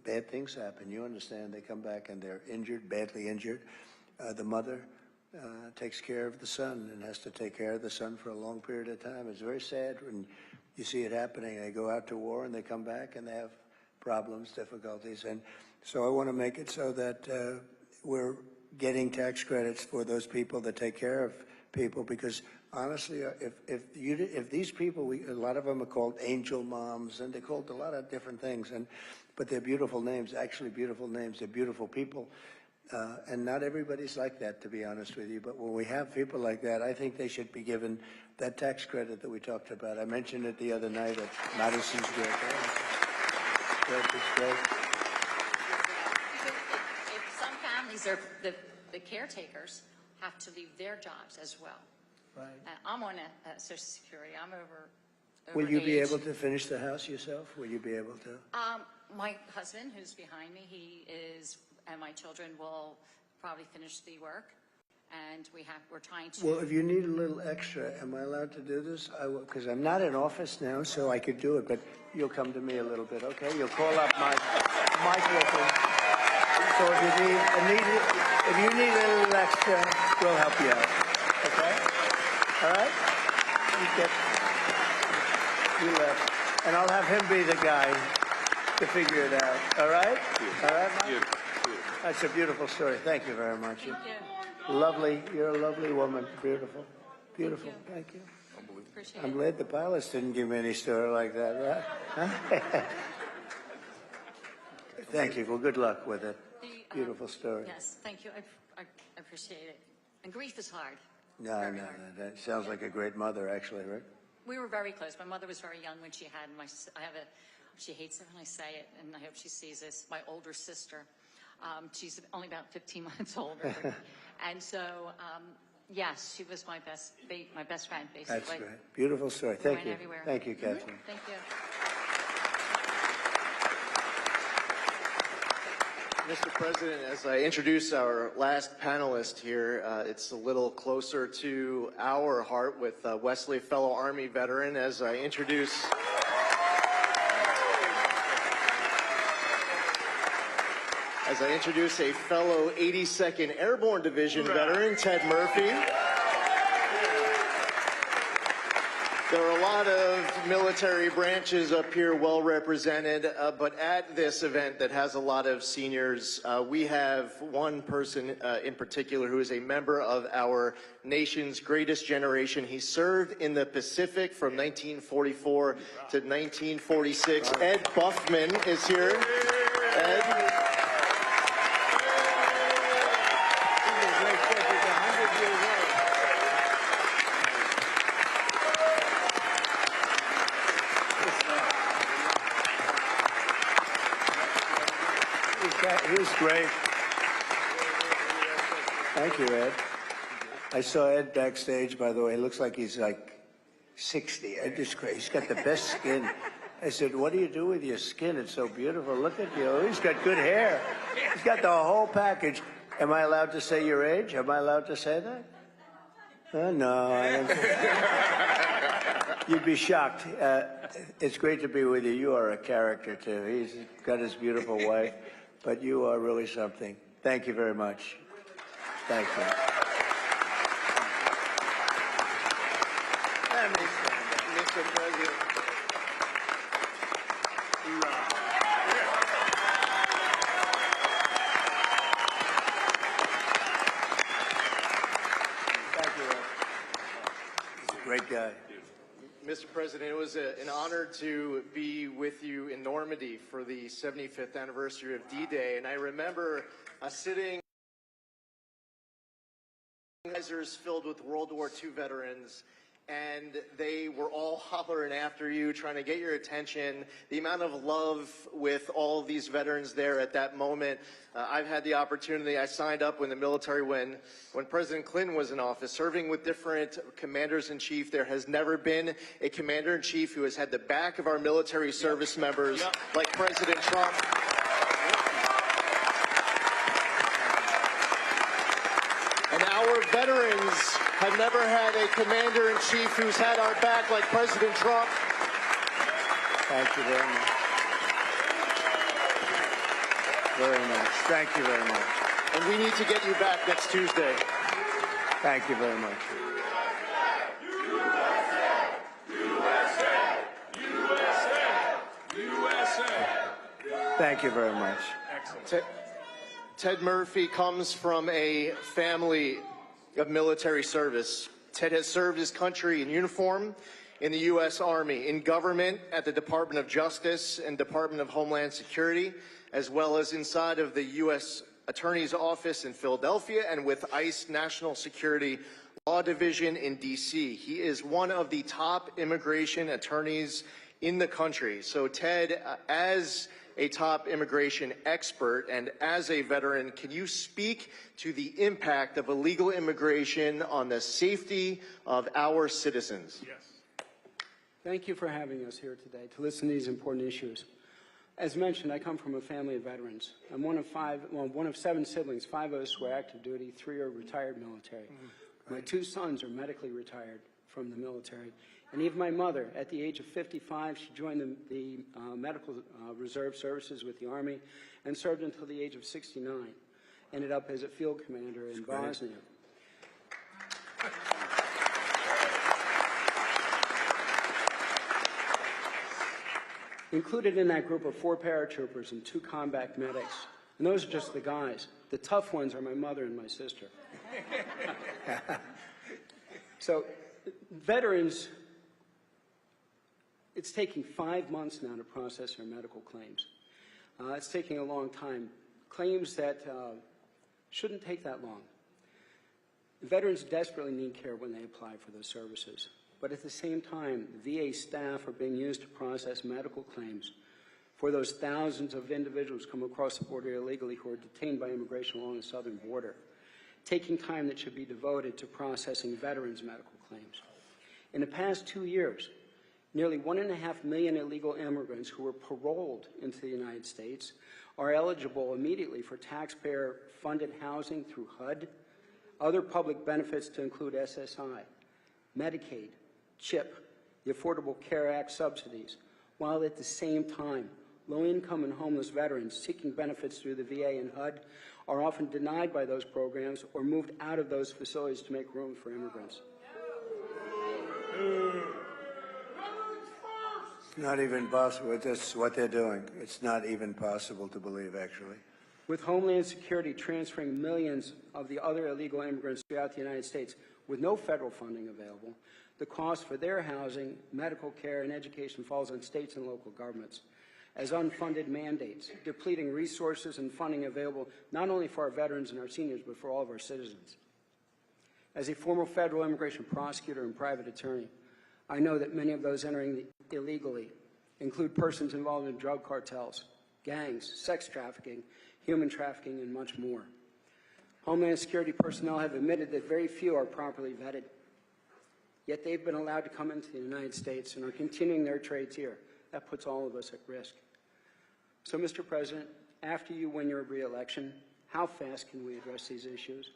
Bad things happen. You understand? They come back and they're injured, badly injured. The mother takes care of the son and has to take care of the son for a long period of time. It's very sad when you see it happening. They go out to war and they come back and they have problems, difficulties. And so I want to make it so that we're getting tax credits for those people that take care of people, because honestly, if these people, a lot of them are called angel moms, and they're called a lot of different things, but they're beautiful names, actually beautiful names. They're beautiful people, and not everybody's like that, to be honest with you. But when we have people like that, I think they should be given that tax credit that we talked about. I mentioned it the other night at Madison Square Garden. It's great. If some families are, the caretakers have to leave their jobs as well. Right. I'm on a Social Security. I'm over Will you be age. able to finish the house yourself? Will you be able to? My husband, who's behind me, and my children will probably finish the work, and we're trying to. Well, if you need a little extra, am I allowed to do this? I will, because I'm not in office now, so I could do it. But you'll come to me a little bit, okay? You'll call up Mike will come. So if you need a little extra, we'll help you out. Okay? All right? You left, and I'll have him be the guy to figure it out. All right? All right, Mike? That's a beautiful story. Thank you very much. Thank you. Lovely. You're a lovely woman. Beautiful. Beautiful. Thank you. Thank you. Appreciate I'm it. glad the pilots didn't give me any story like that, right? Huh? Thank you. Well, good luck with it. Beautiful story. Yes, thank you. I appreciate it. And grief is hard. No. That sounds like a great mother, actually, right? We were very close. My mother was very young when she had she hates it when I say it, and I hope she sees this, my older sister. She's only about 15 months older. And so, yes, she was my best friend, basically. That's great. Beautiful story. Thank Went you. everywhere. Thank you, Kathleen. Thank you. Mr. President, as I introduce our last panelist here, it's a little closer to our heart with Wesley, a fellow Army veteran, as I introduce a fellow 82nd Airborne Division veteran, Ted Murphy. There are a lot of military branches up here well represented, but at this event that has a lot of seniors, we have one person in particular who is a member of our nation's greatest generation. He served in the Pacific from 1944 to 1946. Ed Buffman is here. Ed. He was great. Thank you, Ed. I saw Ed backstage, by the way. He looks like he's like 60. Ed is crazy. He's got the best skin. I said, what do you do with your skin? It's so beautiful. Look at you. He's got good hair. He's got the whole package. Am I allowed to say your age? Am I allowed to say that? No. I don't. You'd be shocked. It's great to be with you. You are a character, too. He's got his beautiful wife. But you are really something. Thank you very much. Thank you. Mr. President. guy. Mr. President, it was an honor to be with you in Normandy for the 75th anniversary of D-Day, and I remember sitting filled with World War II veterans, and they were all hollering after you, trying to get your attention. The amount of love with all of these veterans there at that moment. I've had the opportunity, I signed up in the military when President Clinton was in office, serving with different commanders-in-chief. There has never been a commander-in-chief who has had the back of our military service members like President Trump. And our veterans have never had a commander-in-chief who's had our back like President Trump. Thank you very much. Very much. Thank you very much. And we need to get you back next Tuesday. Thank you very much. Thank you very much. Excellent. Ted Murphy comes from a family of military service. Ted has served his country in uniform in the U.S. Army, in government at the Department of Justice and Department of Homeland Security, as well as inside of the U.S. Attorney's Office in Philadelphia and with ICE National Security Law Division in D.C. He is one of the top immigration attorneys in the country. So Ted, as a top immigration expert and as a veteran, can you speak to the impact of illegal immigration on the safety of our citizens? Yes. Thank you for having us here today to listen to these important issues. As mentioned, I come from a family of veterans. I'm one of 7 siblings. 5 of us were active duty, 3 are retired military. My 2 sons are medically retired from the military. And even my mother, at the age of 55, she joined the Medical Reserve Services with the Army and served until the age of 69. Ended up as a field commander in Bosnia. Included in that group are 4 paratroopers and 2 combat medics. And those are just the guys. The tough ones are my mother and my sister. So, veterans, it's taking 5 months now to process their medical claims. It's taking a long time. Claims that shouldn't take that long. Veterans desperately need care when they apply for those services. But at the same time, VA staff are being used to process medical claims for those thousands of individuals come across the border illegally who are detained by immigration along the southern border, taking time that should be devoted to processing veterans' medical claims. In the past 2 years, nearly 1.5 million illegal immigrants who were paroled into the United States are eligible immediately for taxpayer-funded housing through HUD, other public benefits to include SSI, Medicaid, CHIP, the Affordable Care Act subsidies, while at the same time, low-income and homeless veterans seeking benefits through the VA and HUD are often denied by those programs or moved out of those facilities to make room for immigrants. It's not even possible. That's what they're doing. It's not even possible to believe, actually. With Homeland Security transferring millions of the other illegal immigrants throughout the United States with no federal funding available, the cost for their housing, medical care, and education falls on states and local governments as unfunded mandates, depleting resources and funding available not only for our veterans and our seniors, but for all of our citizens. As a former federal immigration prosecutor and private attorney, I know that many of those entering illegally include persons involved in drug cartels, gangs, sex trafficking, human trafficking, and much more. Homeland Security personnel have admitted that very few are properly vetted, yet they've been allowed to come into the United States and are continuing their trades here. That puts all of us at risk. So, Mr. President, after you win your re-election, how fast can we address these issues?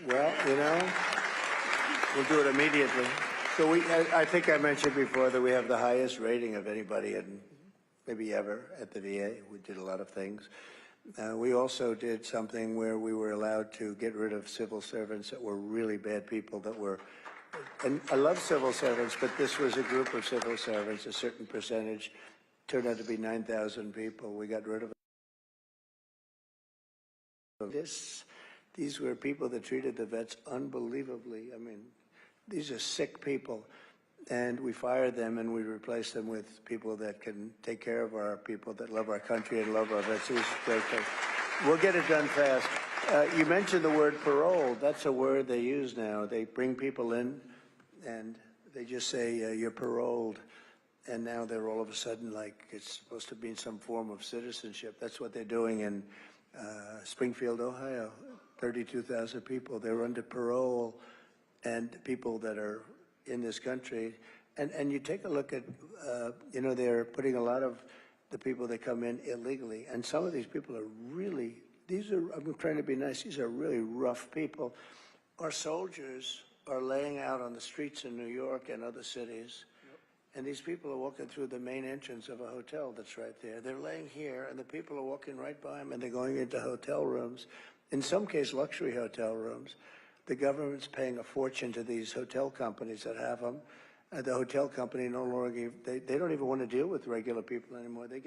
Well, you know, we'll do it immediately. So I think I mentioned before that we have the highest rating of anybody in maybe ever at the VA. We did a lot of things. We also did something where we were allowed to get rid of civil servants that were really bad people that were, and I love civil servants, but this was a group of civil servants, a certain percentage, turned out to be 9,000 people. We got rid of this. These were people that treated the vets unbelievably. I mean, these are sick people. And we fire them and we replace them with people that can take care of our people, that love our country and love our vets. This is great. We'll get it done fast. You mentioned the word parole. That's a word they use now. They bring people in and they just say, you're paroled. And now they're all of a sudden like it's supposed to be some form of citizenship. That's what they're doing in Springfield, Ohio. 32,000 people. They're under parole, and people that are in this country. And you take a look at, you know, they're putting a lot of the people that come in illegally. And some of these people are really, I'm trying to be nice, these are really rough people. Our soldiers are laying out on the streets in New York and other cities. And these people are walking through the main entrance of a hotel that's right there. They're laying here, and the people are walking right by them, and they're going into hotel rooms, in some cases luxury hotel rooms. The government's paying a fortune to these hotel companies that have them. The hotel company no longer, they don't even want to deal with regular people anymore. They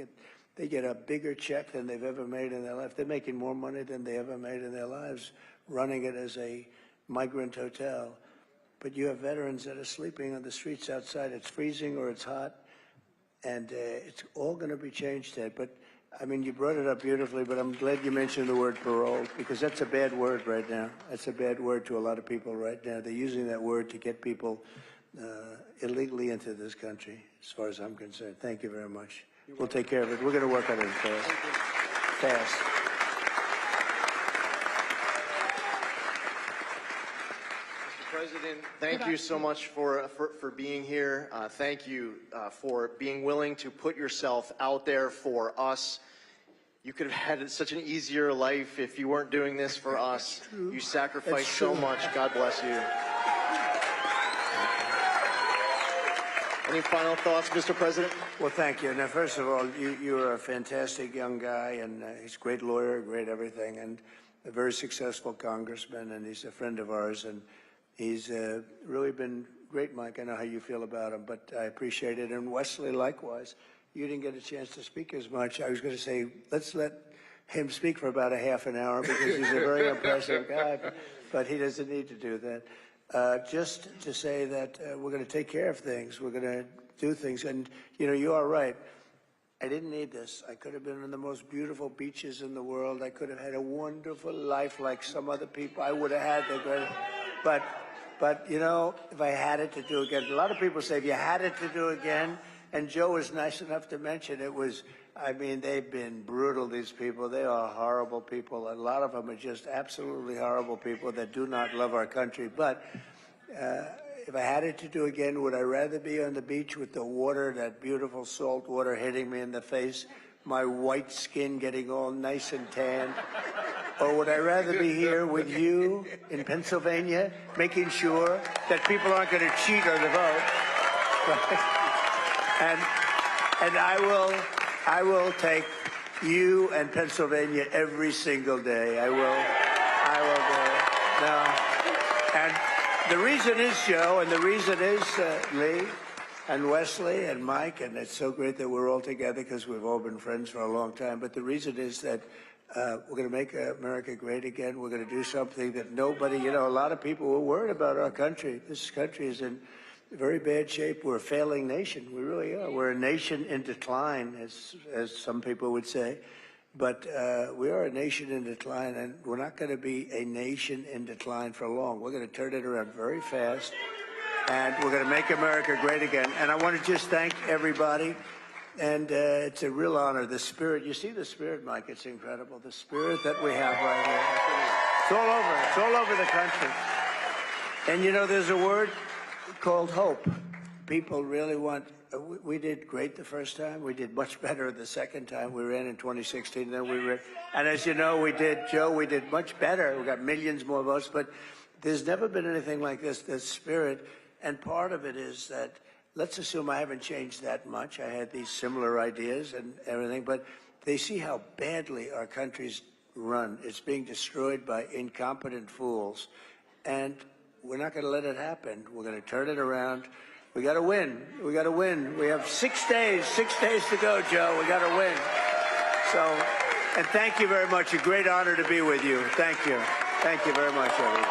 get a bigger check than they've ever made in their life. They're making more money than they ever made in their lives running it as a migrant hotel. But you have veterans that are sleeping on the streets outside. It's freezing or it's hot, and it's all going to be changed, Ted. But, I mean, you brought it up beautifully, but I'm glad you mentioned the word parole, because that's a bad word right now. That's a bad word to a lot of people right now. They're using that word to get people illegally into this country, as far as I'm concerned. Thank you very much. We'll take care of it. We're going to work on it fast. President, thank you so much for being here. Thank you for being willing to put yourself out there for us. You could have had such an easier life if you weren't doing this for us. You sacrificed so much. God bless you. Any final thoughts, Mr. President? Well, thank you. Now, first of all, you're a fantastic young guy, and he's a great lawyer, great everything, and a very successful congressman, and he's a friend of ours, and he's really been great, Mike. I know how you feel about him, but I appreciate it. And Wesley, likewise. You didn't get a chance to speak as much. I was going to say, let's let him speak for about a half an hour, because he's a very impressive guy, but he doesn't need to do that. Just to say that we're going to take care of things. We're going to do things. And, you know, you are right. I didn't need this. I could have been on the most beautiful beaches in the world. I could have had a wonderful life like some other people. I would have had that. But, you know, if I had it to do again, a lot of people say, if you had it to do again, and Joe was nice enough to mention it was, I mean, they've been brutal, these people. They are horrible people. A lot of them are just absolutely horrible people that do not love our country. But if I had it to do again, would I rather be on the beach with the water, that beautiful salt water hitting me in the face, my white skin getting all nice and tanned? Or would I rather be here with you in Pennsylvania, making sure that people aren't going to cheat on the vote? And I will take you and Pennsylvania every single day. I will go. No. And the reason is, Joe, and the reason is Lee and Wesley and Mike, and it's so great that we're all together because we've all been friends for a long time. But the reason is that we're going to make America great again. We're going to do something that nobody, you know, a lot of people were worried about our country. This country is in very bad shape. We're a failing nation. We really are. We're a nation in decline, as some people would say. But we are a nation in decline, and we're not going to be a nation in decline for long. We're going to turn it around very fast, and we're going to make America great again. And I want to just thank everybody. And it's a real honor. The spirit, you see the spirit, Mike, it's incredible. The spirit that we have right here. It's all over. It's all over the country. And you know, there's a word called hope. People really want, we did great the first time. We did much better the second time we ran in 2016 than we ran. And as you know, we did much better. We got millions more votes, but there's never been anything like this spirit. And part of it is that, let's assume I haven't changed that much. I had these similar ideas and everything, but they see how badly our country's run. It's being destroyed by incompetent fools. And we're not going to let it happen. We're going to turn it around. We got to win. We got to win. We have 6 days to go, Joe. We got to win. So, and thank you very much. A great honor to be with you. Thank you. Thank you very much, everyone.